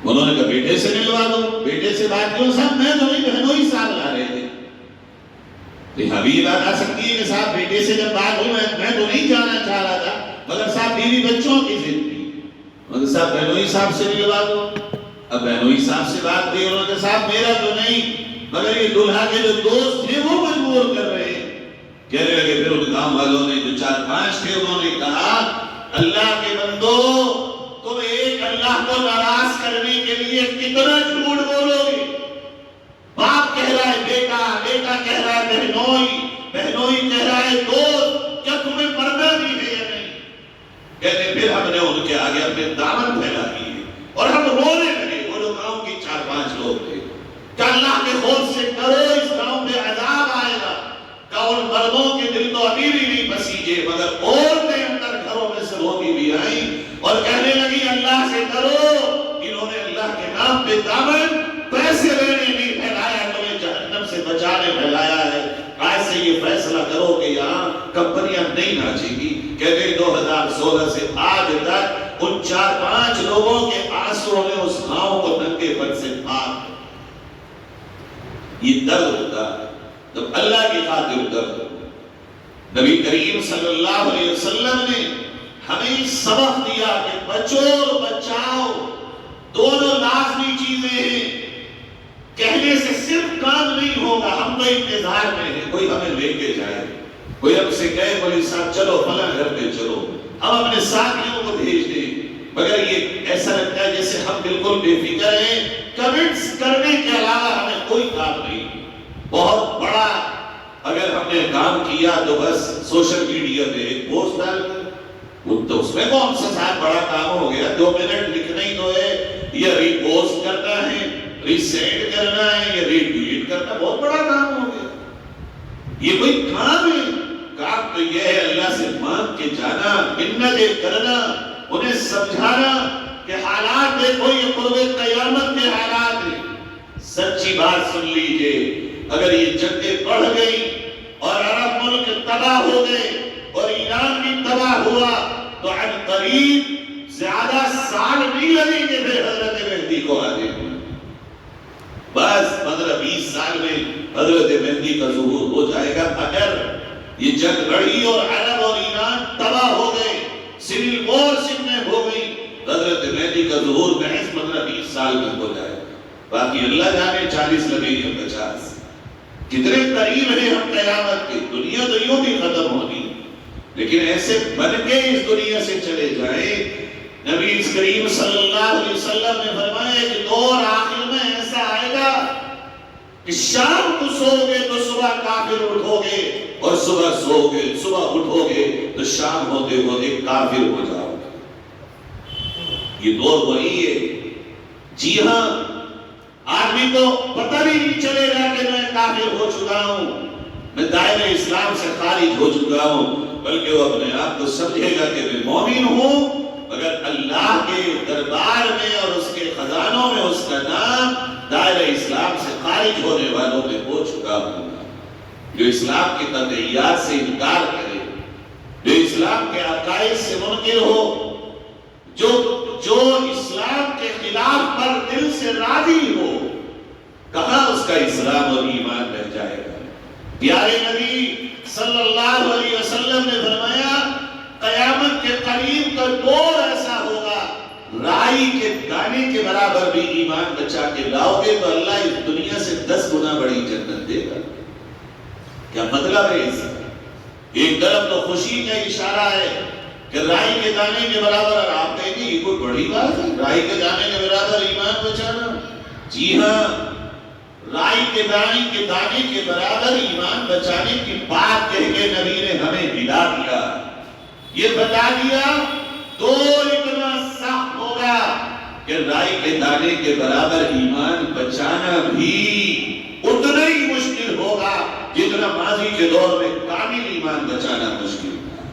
Speaker 2: انہوں نے کہا بیٹے سے ملوا دو۔ بیٹے سے بات کیوں؟ صاحب میں تو نہیں، بہنوں ہی صاحب لا رہے تھے۔ ابھی یہ بات آ سکتی ہے کہ صاحب بیٹے سے جب بات ہوئی، میں تو نہیں جانا چاہ رہا تھا، مگر صاحب بیوی بچوں کی ضد تھی، مگر صاحب بہنوئی صاحب سے ملوا دو۔ اب بہنوئی صاحب سے بات ہوئی، انہوں نے کہا صاحب میرا تو نہیں، مگر یہ دلہا کے جو دوست تھے وہ مجبور کر رہے ہیں۔ کہنے لگے پھر ان گاؤں والوں نے جو 4-5 تھے، انہوں نے کہا اللہ کے بندو، تم ایک اللہ کو ناراض کرنے کے لیے کتنا جھوٹ بولو گے؟ باپ کہہ رہا ہے بیٹا، بیٹا کہہ رہا ہے بہنوئی، بہنوئی کہہ رہا ہے دوست، کیا تمہیں پردہ بھی ہے یا نہیں؟ کہتے پھر ہم نے ان کے آگے اپنے دامن پھیلا دیے اور ہم رونے لگے۔ وہ جو گاؤں کی 4-5 لوگ تھے کہ اللہ کے خوف سے ڈرو، اس گاؤں پہ عذاب آئے گا۔ کہ ان مردوں کے دل تو ابھی بھی نہیں بسیجے، مگر عورتیں اندر گھروں میں سے روتی بھی آئیں اور کہنے لگی اللہ سے ڈرو۔ انہوں نے اللہ کے نام پہ دامن پیسے لینے نہیں پھیلایا، تمہیں جہنم سے بچانے پھیلایا ہے۔ آج سے یہ فیصلہ کرو کہ یہاں کمپنیاں نہیں ناچیں گی۔ کہتے ہیں 2016 سے آج تک ان 4-5 لوگوں کے آنسوں نے اس گاؤں کو ننگے پن سے پاک۔ یہ درد ہوتا ہے جب اللہ کی خاطر درد ہوتا۔ نبی کریم صلی اللہ علیہ وسلم نے ہمیں سبق دیا کہ بچو اور بچاؤ دونوں لازمی چیزیں ہیں۔ کہنے سے صرف کام نہیں ہوگا، ہم تو انتظار میں ہیں کوئی ہمیں لے کے جائے، کوئی ہم سے کہے مولوی صاحب چلو فلاں گھر پہ چلو، ہم اپنے ساتھیوں کو بھیج دیں، مگر یہ ایسا لگتا ہے جیسے ہم بالکل بے فکر ہیں، کمنٹس کرنے کے علاوہ ہمیں کوئی کام نہیں۔ بہت بڑا اگر ہم نے کام کیا تو بس سوشل میڈیا پہ ایک پوسٹ ڈال کر، وہ تو اس میں کون سا صاحب بڑا کام ہو گیا، 2 منٹ لکھنا ہی تو ہے، یا ری پوسٹ کرنا ہے، ری سینڈ کرنا ہے، یا ری ٹویٹ کرنا، بہت بڑا کام ہو گیا۔ یہ کوئی کام ہے؟ کام تو یہ ہے اللہ سے مانگ کے جانا، منتیں کرنا، انہیں سمجھانا کہ حالات دیکھو یہ قرب قیامت کے حالات ہیں۔ سچی بات سن لیجئے، اگر یہ جنگیں بڑھ گئی اور عرب ملک تباہ ہو گئے اور ایران بھی تباہ ہوا تو عن قریب زیادہ سال نہیں لگیں گے پھر حضرت مہدی کو آنے میں۔ بس 15-20 سال میں حضرت مہدی کا ظہور ہو جائے گا۔ اگر یہ جنگ لڑی اور عرب اور ایران تباہ ہو گئے، سول وار سن میں ہو گئی، حضرت مہدی کا ظہور محض 15-20 سال میں ہو جائے گا۔ باقی اللہ جانے 40 لگے یا 50۔ کتنے قریب ہیں ہم قیامت کے، دنیا تو یوں بھی ختم ہونی، لیکن ایسے بن کے اس دنیا سے چلے جائیں۔ نبی کریم صلی اللہ علیہ وسلم نے فرمایا کہ دور آخر میں ایسا آئے گا کہ شام کو سو گے تو صبح کافر اٹھو گے، اور صبح سو گے، صبح اٹھو گے تو شام ہوتے ہوتے کافر ہو جاؤ گے۔ یہ دور وہی ہے۔ جی ہاں، آدمی کو پتہ بھی نہیں چلے گا کہ میں کافر ہو چکا ہوں، میں دائرہ اسلام سے خارج ہو چکا ہوں، بلکہ وہ اپنے آپ کو سمجھے گا کہ میں مومن ہوں، مگر اللہ کے دربار میں اور اس کے خزانوں میں اس کا نام دائرہ اسلام سے خارج ہونے والوں میں ہو چکا ہوں۔ جو اسلام کی قطعیات سے انکار کرے، جو اسلام کے عقائد سے منکر ہو، جو اسلام کے خلاف پر دل سے راضی ہو، کہاں اس کا اسلام اور ایمان رہ جائے گا؟ پیارے نبی صلی اللہ علیہ وسلم نے فرمایا قیامت کے قریب کا دور ایسا ہوگا، رائی کے دانے کے برابر بھی ایمان بچا کے لاؤ گے تو اللہ اس دنیا سے 10 گنا بڑی جنت دے گا۔ کیا مطلب ہے اس کا؟ ایک طرف تو خوشی کا اشارہ ہے کہ رائی کے دانے کے برابر، اور آپ کہیں گے یہ کوئی بڑی بات ہے رائی کے دانے کے برابر ایمان بچانا؟ جی ہاں، رائی کے دانے کے برابر ایمان بچانے کی بات کہہ کے نبی نے ہمیں ہلا دیا، یہ بتا دیا دور اتنا سخت ہوگا کہ رائی کے دانے کے برابر ایمان بچانا بھی اتنا ہی مشکل ہوگا جتنا ماضی کے دور میں کامل ایمان بچانا مشکل تھا۔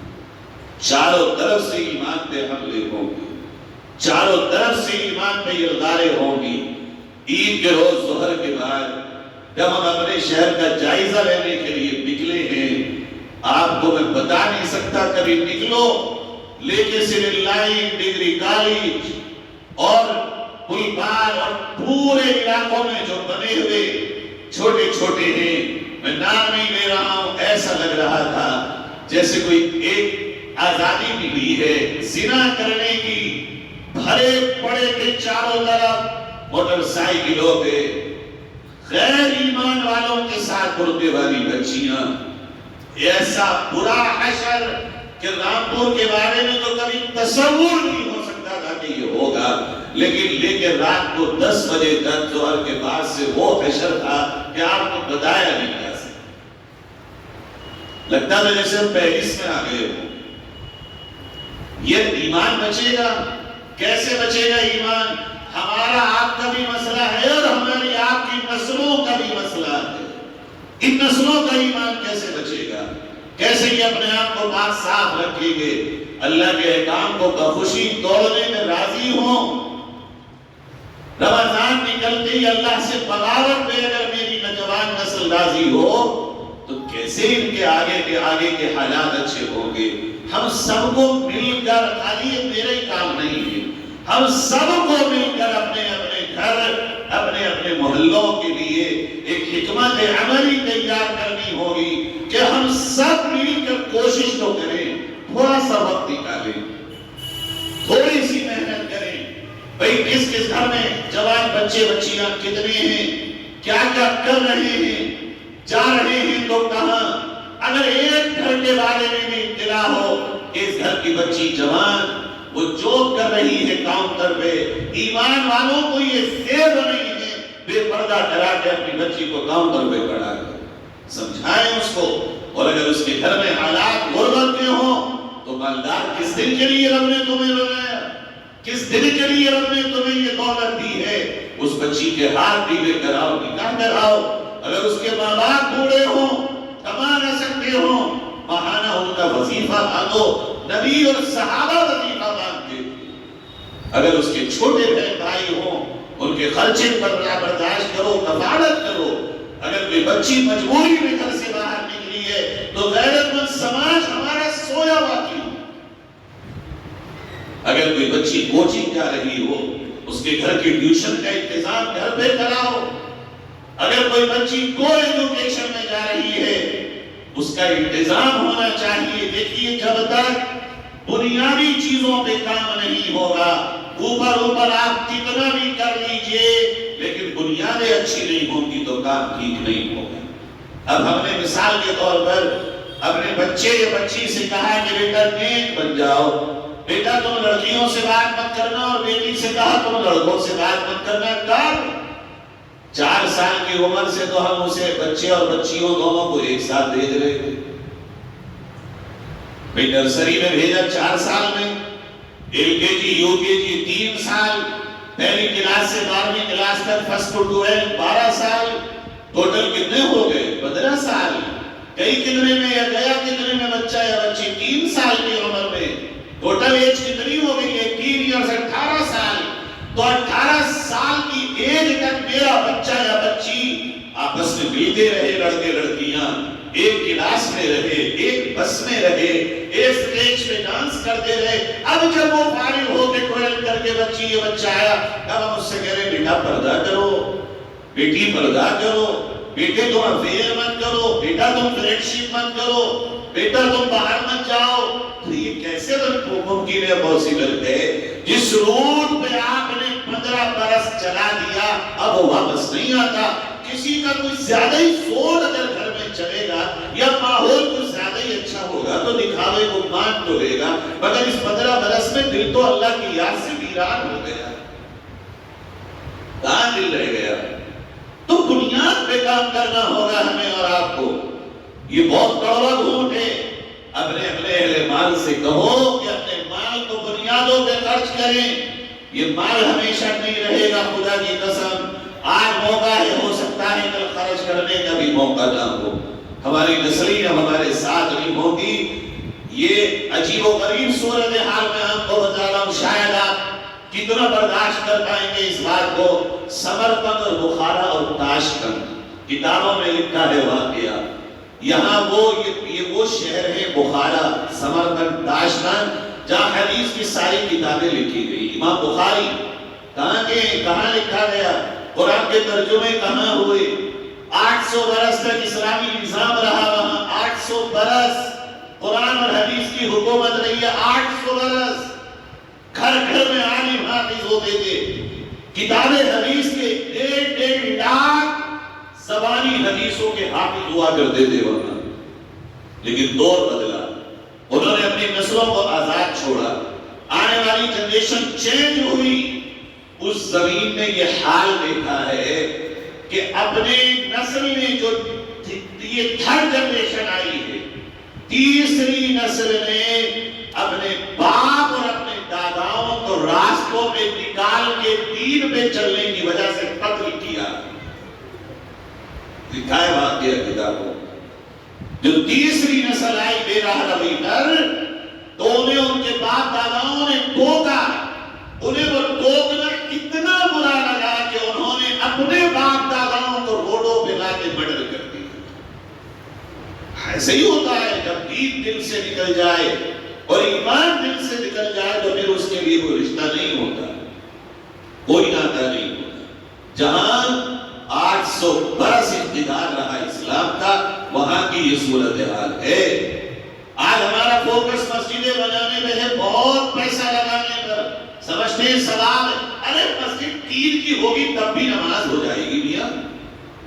Speaker 2: چاروں طرف سے ایمان پہ حملے ہوں گے، چاروں طرف سے ایمان پہ یلغاریں ہوں گی۔ عید کے روز ظہر کے بعد جب ہم اپنے شہر کا جائزہ لینے کے لیے نکلے ہیں، آپ کو میں بتا نہیں سکتا، کبھی نکلو لے کے سول لائن، ڈگری کالج اور پل پار اور پورے علاقوں میں جو بنے ہوئے چھوٹے چھوٹے ہیں، میں نام نہیں لے رہا ہوں، ایسا لگ رہا تھا جیسے کوئی ایک آزادی ملی ہے زنا کرنے کی، بھرے پڑے کے چاروں طرف موٹر سائیکلوں پہ غیر ایمان والوں کے ساتھ برقعے والی بچیاں۔ ایسا برا حشر کہ رامپور کے بارے میں تو کبھی تصور نہیں ہو سکتا تھا کہ یہ ہوگا، لیکن رات کو 10 بجے تک ظہر کے بعد سے وہ حشر تھا کہ آپ کو بتایا نہیں جا سکتا۔ لگتا ہے جیسے ہم پیرس میں آ گئے ہوں۔ یہ ایمان بچے گا، کیسے بچے گا ایمان؟ ہمارا آپ کا بھی مسئلہ ہے اور ہماری آپ کی نسلوں کا بھی مسئلہ ہے۔ ان نسلوں کا ایمان کیسے بچے گا؟ کیسے یہ اپنے آپ کو پاک صاف رکھیں گے، اللہ کے احکام کو بخوشی توڑنے میں راضی ہوں؟ رمضان نکلتے ہی اللہ سے بغاوت پہ اگر میری نوجوان نسل راضی ہو تو کیسے ان کے آگے کے حالات اچھے ہوں گے؟ ہم سب کو مل کر، خالی یہ میرا ہی کام نہیں ہے، ہم سب کو مل کر اپنے اپنے گھر، اپنے اپنے محلوں کے لیے ایک حکمت عملی تیار کرنی ہوگی کہ ہم سب مل کر کوشش تو کریں، تھوڑا سا وقت نکالیں، تھوڑی سی محنت کریں۔ بھئی کس کس گھر میں جوان بچے بچیاں کتنے ہیں، کیا کیا کر رہے ہیں، جا رہے ہیں تو کہاں؟ اگر ایک گھر کے بارے میں بھی اطلاع ہو کہ اس گھر کی بچی جوان وہ جاب کر رہی ہے کاؤنٹر پہ، ایمان والوں کو یہ زیب نہیں ہے بے پردہ کرا کے اپنی بچی کو کاؤنٹر پہ کھڑا کر سمجھائیں اس کو۔ اور اگر اس کے گھر میں حالات غربت کے ہوں تو مالدار کس دن کے لیے رب نے تمہیں بنایا، کس دن کے لیے رب نے تمہیں یہ دولت دی ہے؟ اس بچی کے ہاتھ دیوے کراؤ، نکاح کراؤ۔ اگر اس کے ماں باپ بوڑھے ہوں، کما نہ سکتے ہوں، ماہانہ ان کا وظیفہ مانگو، نبی اور صحابہ وظیفہ مانگتے تھے۔ اگر اس کے چھوٹے بہن بھائی ہوں، ان کے خرچے پر برداشت کرو، کفالت کرو۔ اگر کوئی بچی مجبوری میں گھر سے باہر نکلی ہے تو غیرت مند سماج ہمارا سویا ہوا کیوں؟ اگر کوئی بچی کوچنگ جا رہی ہو، اس کے گھر کی ٹیوشن کا انتظام گھر پہ کراؤ۔ اگر کوئی بچی کو ایجوکیشن میں جا رہی ہے، اس کا انتظام ہونا چاہیے۔ دیکھیے جب تک بنیادی چیزوں پہ کام نہیں ہوگا، اوپر آپ کتنا بھی کر لیجئے، لیکن بنیادیں اچھی نہیں ہوں گی تو کام ٹھیک نہیں ہوگا۔ اب ہم نے مثال کے طور پر اپنے بچے یا بچی سے کہا کہ بیٹا نیک بن جاؤ، بیٹا تم لڑکیوں سے بات مت کرنا، اور بیٹی سے کہا تم لڑکوں سے بات مت کرنا۔ کب؟ 4 سال کی عمر سے تو ہم اسے بچے اور بچیوں دونوں کو ایک ساتھ بھیج رہے تھے۔ بھئی نرسری میں بھیجا 4 سال میں، ایل کے جی یو کے جی 3 سال، پہلی کلاس سے 12ویں کلاس تک فرسٹ ٹو 12 12 سال، ٹوٹل کتنے ہو گئے؟ 15 سال۔ کئی کتنے میں یا گیا کتنے میں بچہ یا بچی؟ 3 سال کی عمر میں ٹوٹل ایج کتنی ہو گئی ہے؟ 3 ایئرز 18 سال۔ تو 18 سال کی ایج تک میرا بچہ یا بچی آپس میں ملتے رہے، لڑکے لڑکیاں ایک کلاس میں رہے، ایک بس میں رہے، ایک سٹیج پہ ڈانس کرتے رہے۔ اب جب وہ فارغ ہو کے ٹویلتھ کر کے بچی یہ بچہ آیا، اب ہم اس سے کہہ رہے بیٹا پردہ کرو، بیٹی پردہ کرو، بیٹے تم افیئر مت کرو، بیٹا تم فرینڈ شپ مت کرو، بیٹا تم باہر مت جاؤ۔ تو یہ کیسے ممکن ہے پاسبل ہے؟ جس روٹ پہ آپ نے 15 برس چلا دیا اب وہ واپس نہیں آتا۔ کسی کا کوئی زیادہ ہی سوچ اگر گھر میں چلے گا یا ماحول کچھ زیادہ ہی اچھا ہوگا تو دکھاوے کو مان تو لے گا، مگر اس 15 برس میں دل تو اللہ کی یاد سے ویران ہو گیا۔ کہاں دل رہ گیا؟ تو بنیاد پہ کام کرنا ہوگا ہمیں اور آپ کو۔ یہ بہت کڑوا گھونٹ ہے۔ اپنے اہل مال سے کہو کہ اپنے مال کو بنیادوں پہ خرچ کریں۔ یہ مال ہمیشہ نہیں رہے گا، خدا کی قسم۔ آج موقع ہے، ہو سکتا ہے کل خرچ کرنے کا بھی موقع نہ ہو۔ ہماری نسلیں اب ہمارے ساتھ نہیں ہوں گی. یہ عجیب و غریب صورتحال میں ہم کو بتا رہا ہوں. شاید آپ کتنا برداشت کر پائیں گے اس بات کو. سمرقند اور بخارا اور تاشقند کتابوں میں لکھا ہے واقعہ. یہاں یہ وہ شہر ہے بخارا، سمرقند، تاشقند، جہاں حدیث کی ساری کتابیں لکھی گئی. امام بخاری کہاں لکھا گیا؟ قرآن کے ترجمے کہاں ہوئے؟ 800 برس تک اسلامی نظام رہا وہاں. 800 برس قرآن اور حدیث کی حکومت رہی ہے. 800 برس گھر گھر میں عالم حافظ ہوتے تھے. کتابیں حدیث کے 1.5 لاکھ زبانی حدیثوں کے حافظ ہوا کرتے تھے وہاں. لیکن دور بدلا، انہوں نے اپنی نسلوں کو آزاد چھوڑا. آنے والی جنریشن چینج ہوئی. اس زمین میں یہ حال دیکھا ہے کہ اپنے نسل نے جو یہ تھرڈ جنریشن آئی ہے، تیسری نسل نے اپنے باپ اور اپنے داداؤں کو راستوں پہ نکال کے دین پہ چلنے کی وجہ سے قتل کیا. دکھائے واقعہ کتابوں. جو تیسری نسل آئی بے راہ روی پر، تو انہیں ان کے باپ داداؤں نے ٹوکا. انہیں وہ ٹوکنا اتنا برا لگا کہ انہوں نے اپنے باپ داداؤں کو روڈوں پہ لا کے مرڈر کر دیا. ایسے ہی ہوتا ہے جب دین دل سے نکل جائے اور ایمان دل سے نکل جائے تو پھر اس کے لیے کوئی رشتہ نہیں ہوتا، کوئی ناطہ نہیں ہوتا. جہاں 800 برس اقتدار رہا اسلام کا، وہاں کی یہ صورتحال ہے. آج ہمارا فوکس مسجدیں بنانے میں ہے، بہت پیسہ لگانے پر. سمجھتے ہیں ثواب ہے. ارے مسجد پیر کی ہوگی تب بھی نماز ہو جائے گی میاں،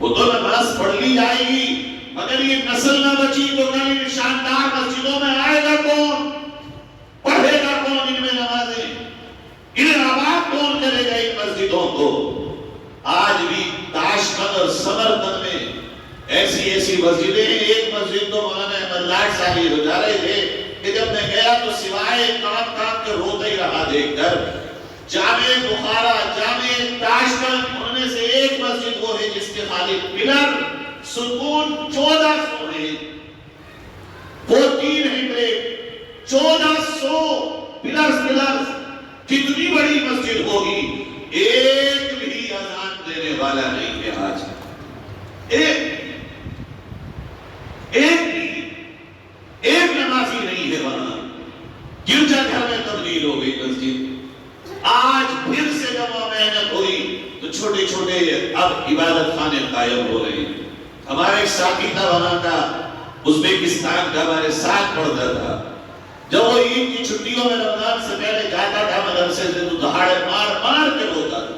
Speaker 2: وہ تو نماز پڑھ لی جائے گی. مگر یہ نسل نہ بچی تو کل نشاندار مسجدوں میں آئے گا کون؟ پڑھے گا کون ان میں نمازیں؟ انہیں آباد کون کرے گا ان مسجدوں کو؟ آج بھی تاشقند اور سمرقند میں ایسی مسجدیں ہیں. ایک مسجد تو مولانا احمد لاٹ صاحب یہ بتا رہے تھے کہ جب میں گیا تو سوائے کام کے روتا ہی رہا دیکھ کر. جامع بخارا، جامع تاشقند، ان میں سے ایک مسجد وہ ہے جس کے خالی پلر ستون 1400 ہیں. 1400 پلرز. کتنی بڑی مسجد ہوگی؟ ایک بھی اذان دینے والا نہیں ہے آج. ایک نمازی نہیں ہے وہاں. گرجا گھر میں تبدیل ہو گئی مسجد. آج پھر سے جب وہ محنت ہوئی تو چھوٹے چھوٹے اب عبادت خانے قائم ہو رہے ہیں. ہمارا ایک ساتھی تھا وہاں کا، ازبیکستان کا، ہمارے ساتھ پڑھتا تھا. جب وہ عید کی چھٹیوں میں رمضان سے پہلے جاتا تھا مدرسے سے تو دہاڑے مار کے روتا تھا.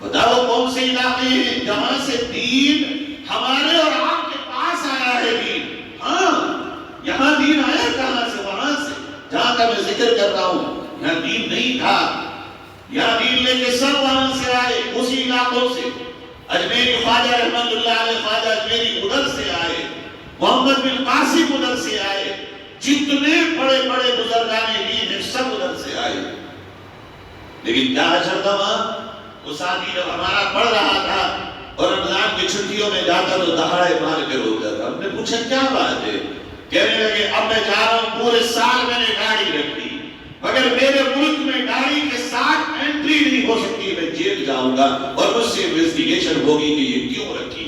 Speaker 2: بتاؤ کون سے علاقے ہیں جہاں سے دین ہمارے اور آپ کے پاس آیا ہے؟ دین ہاں، یہاں دین آیا کہاں سے؟ وہاں سے جہاں کا میں ذکر کر رہا ہوں. یہاں دین نہیں تھا. یہاں دین لے کے سب وہاں سے آئے، اسی علاقوں سے. اجمیری خواجہ رحمت اللہ علیہ خواجہ اجمیری ادھر سے آئے، محمد بن قاسم ادھر سے آئے. جتنے بڑے بڑے بزرگان دین ہیں سب ادھر سے آئے. لیکن کیا چلتا وہاں؟ وہ ساتھی جب ہمارا پڑھ رہا تھا اور رمضان کی چھٹیوں میں جاتا تو دہاڑے مار کے روتا تھا. ہم نے پوچھا کیا بات ہے؟ کہنے لگے اب میں جا رہا ہوں، پورے سال میں نے داڑھی رکھی، مگر میرے ملک میں داڑھی کے ساتھ انٹری نہیں ہو سکتی. میں جیل جاؤں گا اور مجھ سے انویسٹیگیشن ہوگی کہ یہ کیوں رکھی.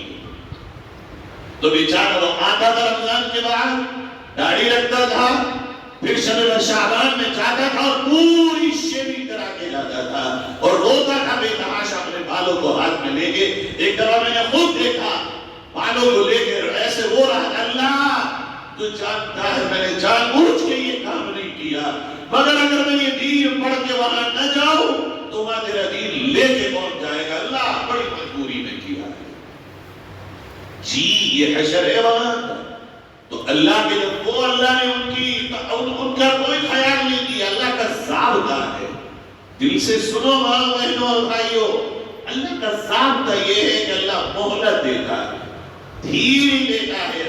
Speaker 2: تو بیچارہ وہ آتا تھا رمضان کے بعد داڑھی رکھتا تھا، پھر شب شعبان میں جاتا تھا اور پوری شیونگ کرا کے جاتا تھا اور روتا تھا بے تحاشا اپنے بالوں کو ہاتھ میں لے کے. ایک دفعہ میں نے خود دیکھا بالوں کو لے کے ایسے رو رہا تھا. اللہ تو جانتا ہے میں نے جان بوجھ کے یہ کام نہیں کیا، مگر اگر میں یہ دین پڑھ کے وہاں نہ جاؤں تو وہاں تیرا دین لے کے پہنچ جائے گا. اللہ بڑی مجبوری میں کیا ہے. جی یہ حشر ہے وہاں. تو اللہ کے جب وہ اللہ نے ان کا کوئی خیال نہیں کیا. اللہ کا ضابطہ ہے. دل سے سنو ماں بہنوں اور بھائیوں، اللہ کا ضابطہ یہ ہے کہ اللہ مہلت دیتا ہے، دھیر دیتا ہے.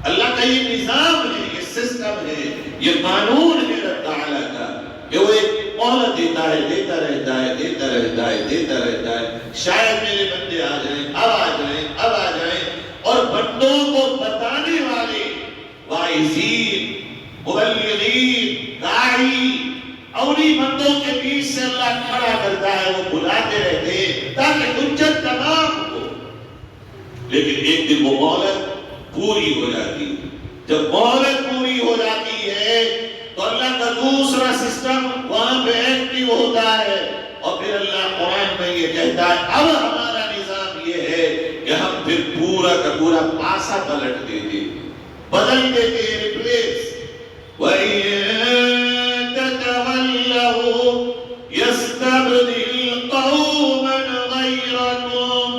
Speaker 2: اللہ کا یہ نظام ہے، یہ سسٹم ہے، یہ قانون ہے رب تعالیٰ کا کہ وہ ایک مہلت دیتا ہے، دیتا رہتا ہے، دیتا رہتا ہے، دیتا رہتا ہے. شاید میرے بندے آ جائیں، اب آ جائیں، اب آ جائیں. اور بندوں کو واعظین، مبلغین، داعی، اور انہی بندوں کے بیچ سے اللہ کھڑا کرتا ہے، وہ بلاتے رہتے ہیں تاکہ حجت کا نام ہو۔ لیکن ایک دن وہ مہلت پوری ہو جاتی ہے۔ جب مہلت پوری ہو جاتی ہے تو اللہ کا دوسرا سسٹم وہاں پہ ایکٹیو ہوتا ہے، اور پھر اللہ قرآن میں یہ کہتا ہے اب ہمارا نظام یہ ہے کہ ہم پھر پورا کا پورا پاسا پلٹ دیتے، بدل دیتے، ریپلیس۔ وَإِن تَتَوَلَّوْا يَسْتَبْدِلْ قَوْمًا غَيْرَكُمْ،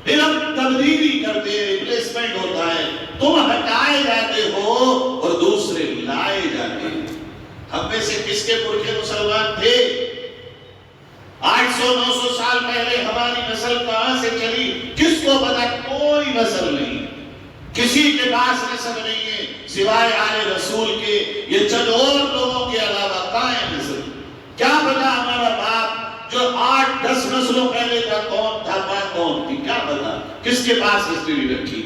Speaker 2: پھر ہم تبدیلی کرتے ہیں، ریپلیسمنٹ ہوتا ہے، تم ہٹائے جاتے ہو اور دوسرے لائے جاتے ہیں۔ ہم میں سے کس کے پرکھے مسلمان تھے؟ 800-900 سال پہلے ہماری نسل کہاں سے چلی؟ کس کو پتا؟ کوئی نسل نہیں، کسی کے پاس نسل نہیں ہے سوائے آل رسول کے، یہ چند اور لوگوں کے علاوہ کہاں ہے نسل؟ کیا پتا ہمارا باپ جو 8-10 نسلوں پہلے کا کون تھا، ماں کون تھی، کیا پتا کس کے پاس ہسٹری رکھی؟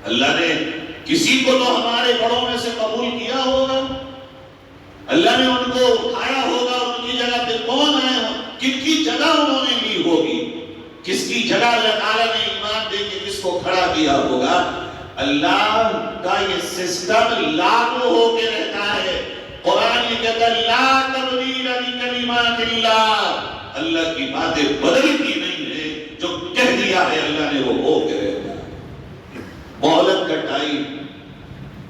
Speaker 2: اللہ نے کسی کو تو ہمارے بڑوں میں سے قبول کیا ہوگا، اللہ نے ان کو اٹھایا ہوگا، ان کی جگہ پہ کون آئے ہو، کن کی جگہ انہوں نے لی ہوگی، کس کی جگہ اللہ تعالیٰ نے ایمان دے کے کس کو کھڑا کیا ہوگا۔ اللہ کا یہ سسٹم لاگو ہو کے رہتا ہے۔ قرآن یہ کہتا ہے لا تبدیل لکلمات اللہ، اللہ کی باتیں بدلتی نہیں ہیں، جو کہہ دیا ہے اللہ نے وہ ہو کے رہتا ہے۔ مہلت کا ٹائم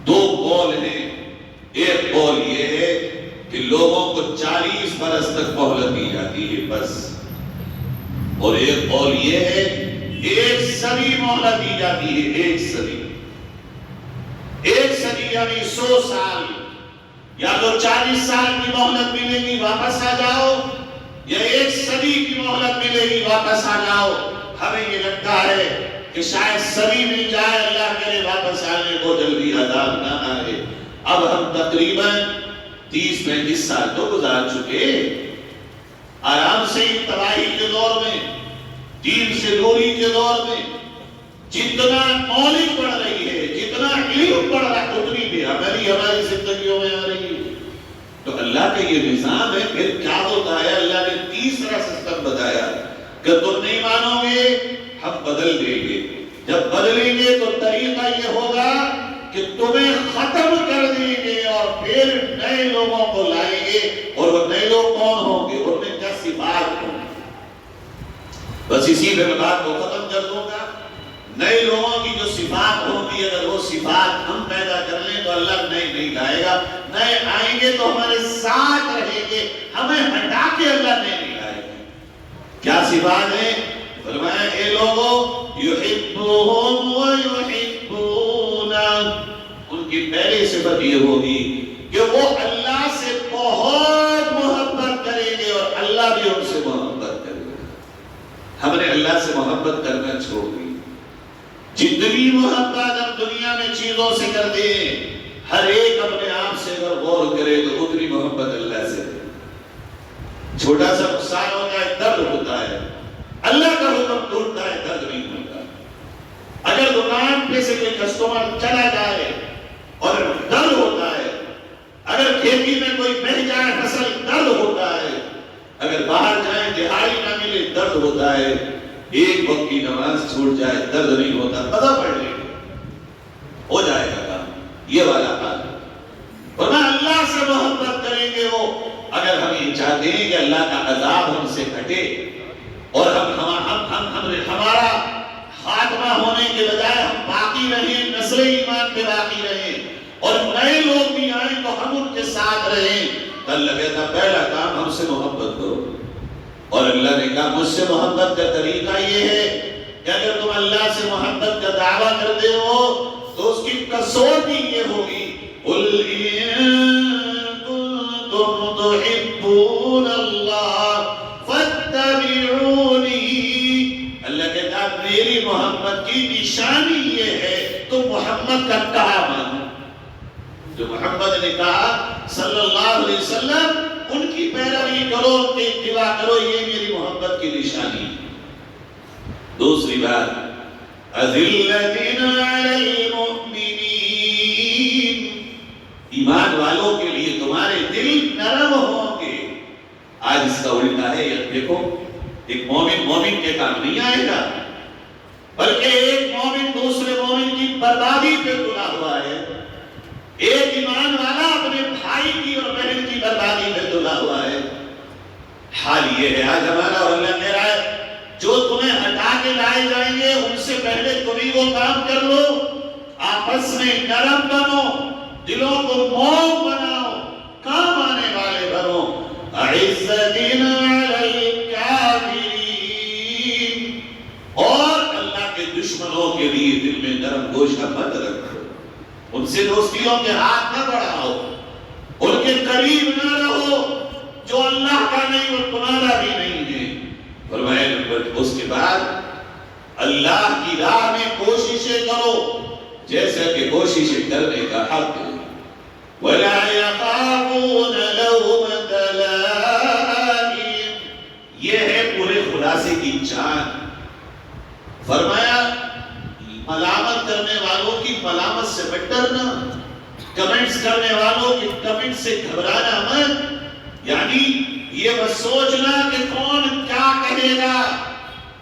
Speaker 2: 2 قول ہیں، ایک قول یہ ہے کہ لوگوں کو 40 برس تک مہلت دی جاتی ہے بس، اور ایک قول یہ ہے 1 صدی مہلت دی جاتی ہے، 1 صدی، 1 صدی یعنی 100 سال، یا تو 40 سال کی مہلت ملے گی واپس آ جاؤ، یا 1 صدی کی مہلت ملے گی واپس آ جاؤ۔ ہمیں یہ لگتا ہے کہ شاید صدی مل جائے، اللہ کرے واپس آنے کو جلدی عذاب نہ آئے۔ اب ہم تقریباً 30-35 سال تو گزار چکے، آرام سے تباہی کے دور میں، دین سے دوری کے دور میں، جتنا مولک بڑھ رہی ہے، جتنا علم بڑھ رہا ہے، اتنی بھی عملی ہماری زندگیوں میں آ رہی ہے۔ تو اللہ کا یہ نظام ہے، پھر کیا ہوتا ہے؟ اللہ نے تیسرا سسٹم بتایا کہ تم نہیں مانو گے، ہم بدل دیں گے۔ جب بدلیں گے تو طریقہ یہ ہوگا کہ تمہیں ختم کر دیں گے اور پھر نئے لوگوں کو لائیں گے، اور وہ نئے لوگ کون ہوں گے؟ ان میں کیا صفات ہوں گی؟ بس اسی پہ میں بات کو ختم کر دوں گا۔ نئے لوگوں کی جو صفات ہوں گی، اگر وہ صفات ہم پیدا کر لیں تو اللہ نئے نہیں لائے گا، نئے آئیں گے تو ہمارے ساتھ رہیں گے، ہمیں ہٹا کے اللہ نئے نہیں لائے گا۔ کیا صفات ہیں؟ فرمایا اے لوگوں یحبہم ویحبونا، ان کی پہلی صفت یہ ہوگی کہ وہ اللہ سے بہت محبت کریں گے اور اللہ بھی ان سے محبت کرے گا۔ ہم نے اللہ سے محبت کرنا چھوڑ دی، جتنی محبت ہم دنیا میں چیزوں سے کرتے ہیں، ہر ایک اپنے آپ سے اگر غور کرے تو اتنی محبت اللہ سے ہے۔ چھوٹا سا نقصان ہوتا ہے، درد ہوتا ہے، اللہ کا حکم ٹوٹتا ہے، درد نہیں ہوتا۔ اگر دکان پہ سے کوئی کسٹمر چلا جائے اور درد ہوتا ہے، اگر کھیتی میں کوئی بہ جائے فصل، درد ہوتا ہے، اگر باہر جائیں دہاڑی نہ ملے، درد ہوتا ہے، ایک وقت کی نماز چھوٹ جائے، درد نہیں ہوتا، پتہ پڑھ لیں ہو جائے گا کام، یہ والا حال ہے۔ ورنہ اللہ سے محبت کریں گے وہ، اگر ہم یہ چاہتے ہیں کہ اللہ کا عذاب ہم سے ہٹے اور ہمارا خاتمہ ہونے کے بجائے ہم باقی رہیں، نسل ایمان پہ باقی رہیں، اور نئے لوگ بھی آئیں تو ہم ان کے ساتھ رہیں، تو اللہ کہتا پہلا کام ہم سے محبت کرو۔ اور اللہ نے کہا مجھ سے محبت کا طریقہ یہ ہے کہ اگر تم اللہ سے محبت کا دعویٰ کرتے ہو تو اس کی کسوٹی یہ ہوگی قُلْ إِن كُنتُمْ تُحِبُّونَ اللَّهَ فَاتَّبِعُونِي، اللہ کہتا ہے میری محبت کی نشانی یہ ہے تم محمد کا کہا مانو۔ جو محمد نے کہا صلی اللہ علیہ وسلم ان کی پیروی کرو، ان کی اتباع کرو، یہ میری محبت کی نشانی۔ دوسری بات اذلۃ علی المؤمنین، ایمان والوں کے لیے تمہارے دل نرم ہوں گے. آج اس کا الٹا ہے. یہ دیکھو ایک مومن کے کام نہیں آئے گا بلکہ ایک مومن دوسرے مومن کی بربادی پہ تلا ہوا ہے. ایک ایمان والا اپنے بھائی کی اور بہن کی بربادی پہ تلا ہوا ہے. حال یہ ہے آج ہمارا اور اللہ کہہ رہا ہے جو تمہیں ہٹا کے لائے جائیں گے ان سے پہلے تم ہی وہ کام کر لو. آپس میں نرم بنو, دلوں کو موم بناؤ, کام آنے والے بنو. اعزتین علی الکافرین, اور اللہ کے دشمنوں کے لیے دل میں نرم گوشہ مت رکھو. ان سے دوستیوں کے ہاتھ نہ بڑھاؤ, ان کے قریب نہ رہو. جو اللہ کا نہیں وہ تمہارا بھی نہیں ہے. فرمایا اس کے بعد اللہ کی راہ میں کوششیں کرو جیسا کہ کوششیں کرنے کا حق ہے. وَلَا يَخَافُونَ لَوْمَةَ لَائِمٍ, یہ ہے پورے خلاصے کی جان. فرمایا ملامت کرنے والوں کی ملامت سے مت ڈرنا, کمنٹس کرنے والوں کی کمنٹ سے گھبرانا مت. یعنی یہ بس سوچنا کہ کون کیا کہے گا,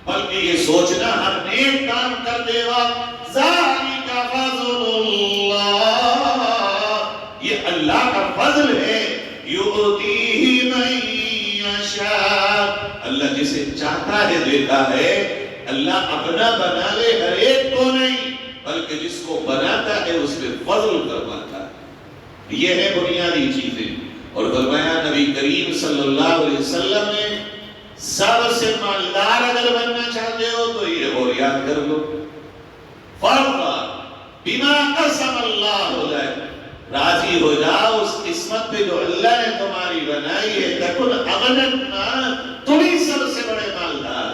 Speaker 2: بلکہ یہ سوچنا ہر نیک کام کر دے گا. ذَلِكَ فَضْلُ اللَّهِ, یہ اللہ کا فضل ہے. يُؤْتِيهِ مَن يَشَاءُ, اللہ جسے چاہتا ہے دیتا ہے. اللہ اپنا بنا لے ہر ایک کو نہیں, بلکہ جس کو بناتا ہے اس پہ فضل کرواتا ہے. یہ ہے بنیادی چیزیں. اور فرمایا نبی کریم صلی اللہ علیہ وسلم نے سب سے مالدار اگر بننا چاہتے ہو تو یہ اور یاد کر لو. فرما بما قسم اللہ لک, راضی ہو جاؤ اس قسمت پہ جو اللہ نے تمہاری بنائی ہے. تکن اغنى الناس, تم ہی سب سے بڑے مالدار.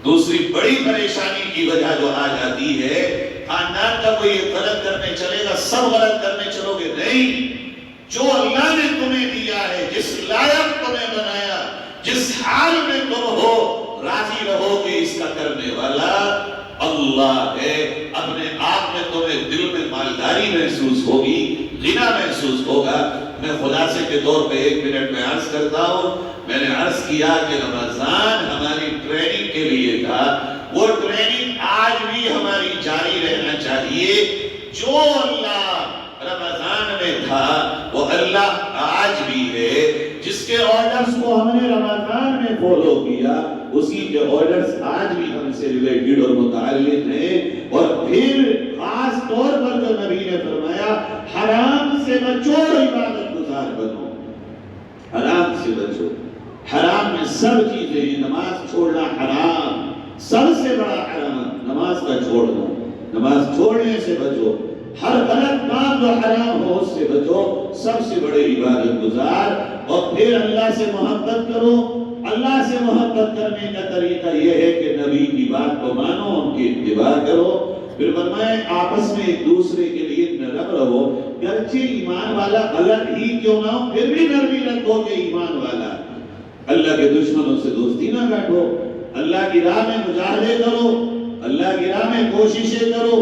Speaker 2: دوسری بڑی پریشانی کی وجہ جو آ جاتی ہے, خاندان کا کوئی غلط کرنے چلے گا سب غلط کرنے چلو گے. نہیں, جو اللہ نے تمہیں دیا ہے, جس لائق تمہیں بنایا, جس حال میں تم ہو, راضی رہو کہ اس کا کرنے والا اللہ ہے. اپنے آپ میں تمہیں دل میں مالداری محسوس ہوگی, غنا محسوس ہوگا. میں خلاصے کے طور پہ 1 منٹ میں عرض کرتا ہوں. میں نے عرض کیا کہ رمضان ہماری ٹریننگ کے لیے تھا. وہ ٹریننگ آج بھی ہماری جاری رہنا چاہیے. جو اللہ رمضان میں تھا وہ اللہ آج بھی ہے. جس کے آرڈرز کو ہم نے رمضان میں فالو کیا اسی کے آرڈرز آج بھی ہم سے ریلیٹڈ اور متعلق ہیں. اور پھر خاص طور پر جو نبی نے فرمایا حرام سے بچو, عبادت گزار بنو. حرام سے بچو. حرام میں سب چیزیں ہیں. نماز چھوڑنا حرام, سب سے بڑا حرام نماز کا چھوڑنا. نماز چھوڑنے سے بچو. ہر غلط کام جو حرام ہو اس سے بچو. سب سے بڑے عبادت گزار. اور پھر اللہ سے محبت کرو. اللہ سے محبت کرنے کا طریقہ یہ ہے کہ نبی کی بات کو مانو, ان کی اتباع کرو. پھر فرمائے آپس میں ایک دوسرے کے لیے نرم رہو. گرچہ ایمان والا غلط ہی کیوں نہ ہو پھر بھی نرمی رکھو کہ ایمان والا. اللہ کے دشمنوں سے دوستی نہ کاٹو. اللہ کی راہ میں مجاہدے کرو, اللہ کی راہ میں کوششیں کرو.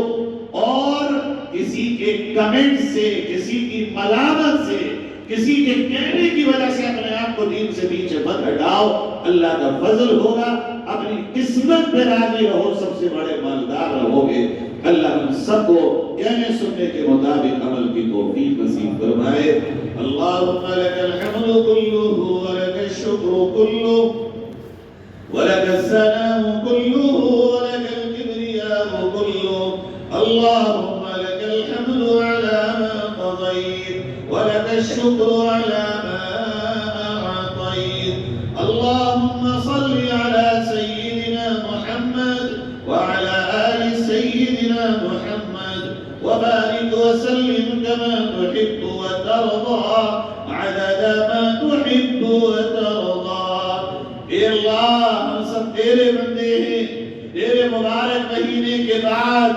Speaker 2: اور کسی کے کمنٹ سے, کسی کی ملامت سے, کسی کے کہنے کی وجہ سے اپنے آپ کو دین سے پیچھے مت ہٹاؤ. اللہ کا فضل ہوگا. اپنی قسمت پہ راضی رہو, سب سے بڑے مالدار رہو گے. اللہ ہم سب کو کہنے سننے کے مطابق عمل کی توفیق نصیب فرمائے. اللہم لک الحمد کلہ ولک الشکر کلہ ولک الثناء کلہ ولک الکبریاء کلہ. اللہم لک الحمد علی ما قضیت ولک الشکر علی ما اعطیت. اللہم صل علی سیدنا محمد وعلى آل سيدنا محمد وبارك وسلم كما تحب وترضى عدد ما تحب وترضى. اے اللہ ہم سب تیرے بندے ہیں. تیرے مبارک مہینے کے بعد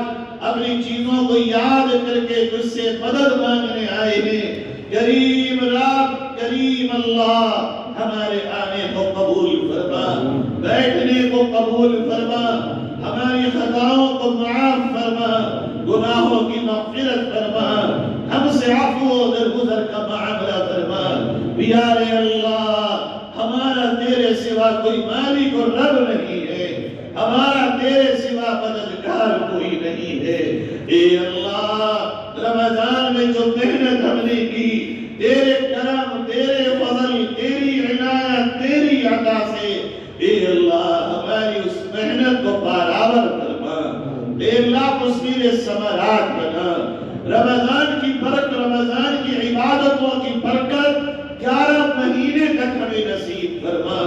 Speaker 2: اپنی چیزوں کو یاد کر کے تجھ سے مدد مانگنے آئے ہیں. کریم رب, کریم اللہ, ہمارے آنے کو قبول فرما, بیٹھنے کو قبول فرما, ہماری خطاؤں کو معاف فرما, گناہوں کی مغفرت فرما, ہم سے عفو و درگزر کا معاملہ فرما. پیارے اللہ ہمارا تیرے سوا کوئی مالک اور رب نہیں ہے، ہمارا تیرے سوا مددگار کوئی نہیں ہے. اے اللہ رمضان میں جو محنت ہم نے کی تیرے کرم، تیرے فضل، تیری عنایت، تیری عطا سے اے اللہ ہماری اس محنت کو برابر فرما. اے اللہ مثمر ثمرات بنا. رمضان کی برکت، رمضان کی عبادتوں کی برکت 11 مہینے تک ہمیں نصیب فرما.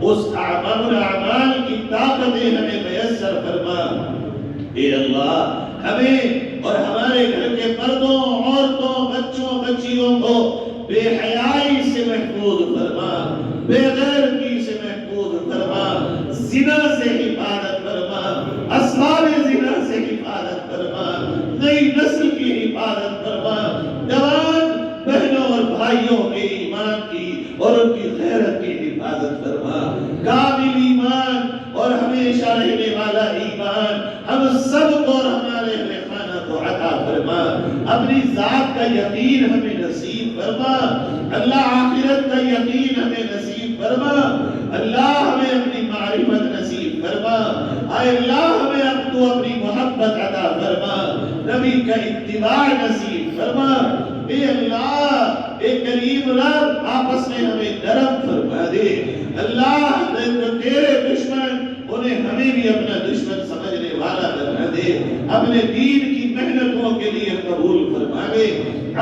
Speaker 2: اس اعمال کی طاقتیں ہمیں میسر فرما. اے اللہ ہمیں اور ہمارے گھر کے مردوں، عورتوں، بچوں، بچیوں کو بے حیائی سے محفوظ فرما، بے غیرتی سے محفوظ فرما، زنا سے حفاظت فرما، اسباب زنا سے حفاظت فرما، نئی نسل کی حفاظت فرما، جوان بہنوں اور بھائیوں کے ایمان کی اور ان کی غیرت کی حفاظت فرما. کامل ایمان اور ہمیشہ رہنے والا ایمان ہم سب کو اور ہمارے اہل خانہ کو عطا فرما. اپنی ذات کا یقین ہمیں نصیب فرما. اللہ آخرت کا یقین ہمیں نصیب فرما. اللہ ہمیں اپنی معرفت نصیب فرما. اے اللہ ہمیں تو اپنی محبت عطا فرما. نبی کا اتباع نصیب فرما. اے اللہ اے کریم رب آپس میں ہمیں نرم فرما دے. اللہ تیرے دشمن انہیں ہمیں بھی اپنا دشمن سمجھنے والا بنا دے. اپنے دین کی محنتوں کے لیے قبول فرما دے.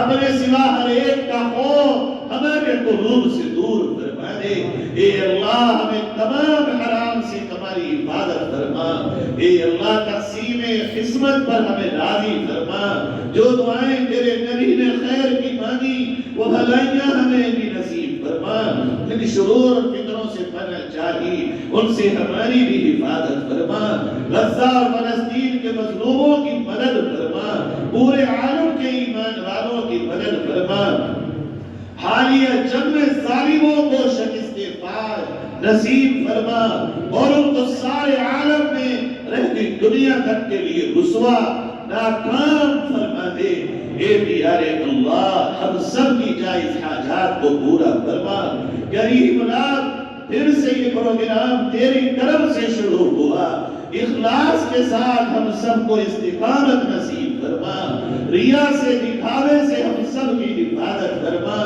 Speaker 2: اپنے سوا ہر ایک کا خوف ہمارے قلوب سے دور فرما دے. اے اللہ ہمیں تمام حرام سے ہماری حفاظت فرما. اے اللہ تقسیم قسمت پر ہمیں راضی فرما. جو دعائیں تیرے نبی نے خیر کی مانگی وہ بھلائیاں ہمیں بھی نصیب فرما. جن شرور اور فتنوں سے پناہ چاہی ان سے ہماری بھی حفاظت فرما. غزہ اور فلسطین کے مظلوموں کی مدد فرما. پورے عالم کے ایمان والوں کی مدد فرما. حالیہ جنگ میں ظالموں کو شکست فاش نصیب فرما اور ان کو سارے عالم میں رہتی دنیا تک کے لیے رسوا ناکام فرما دے. اے پیارے اللہ ہم سب کی جائز حاجات کو پورا فرما. کریم رب پھر سے یہ پروگرام تیری طرف سے شروع ہوا. اخلاص کے ساتھ ہم سب کو استقامت نصیب فرما. ریا سے دکھاوے سے ہم سب کی حفاظت فرما.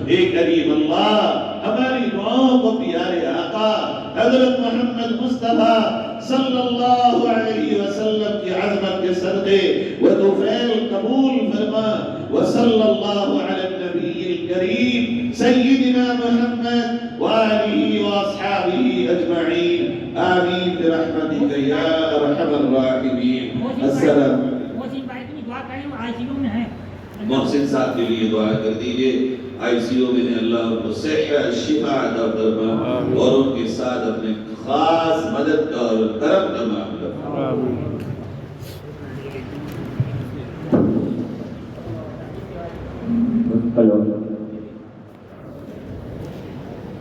Speaker 2: اے کریم اللہ ہماری دعاؤں کو پیارے آقا حضرت محمد مصطفیٰ صلی اللہ علیہ وسلم کی عظمت کے صدقے و طفیل قبول فرما. وصلی اللہ علی النبی الکریم سیدنا محمد وآلہ واصحابہ اجمعین. آمین برحمتک یا ارحم الراحمین. السلام. محسن صاحب کے لیے دعا کر دیجئے. آئی سی یو میں اللہ ان کو صحت شفا عطا فرما اور ان کے ساتھ اپنے خاص مدد کا اور کرم کا معاملہ فرما.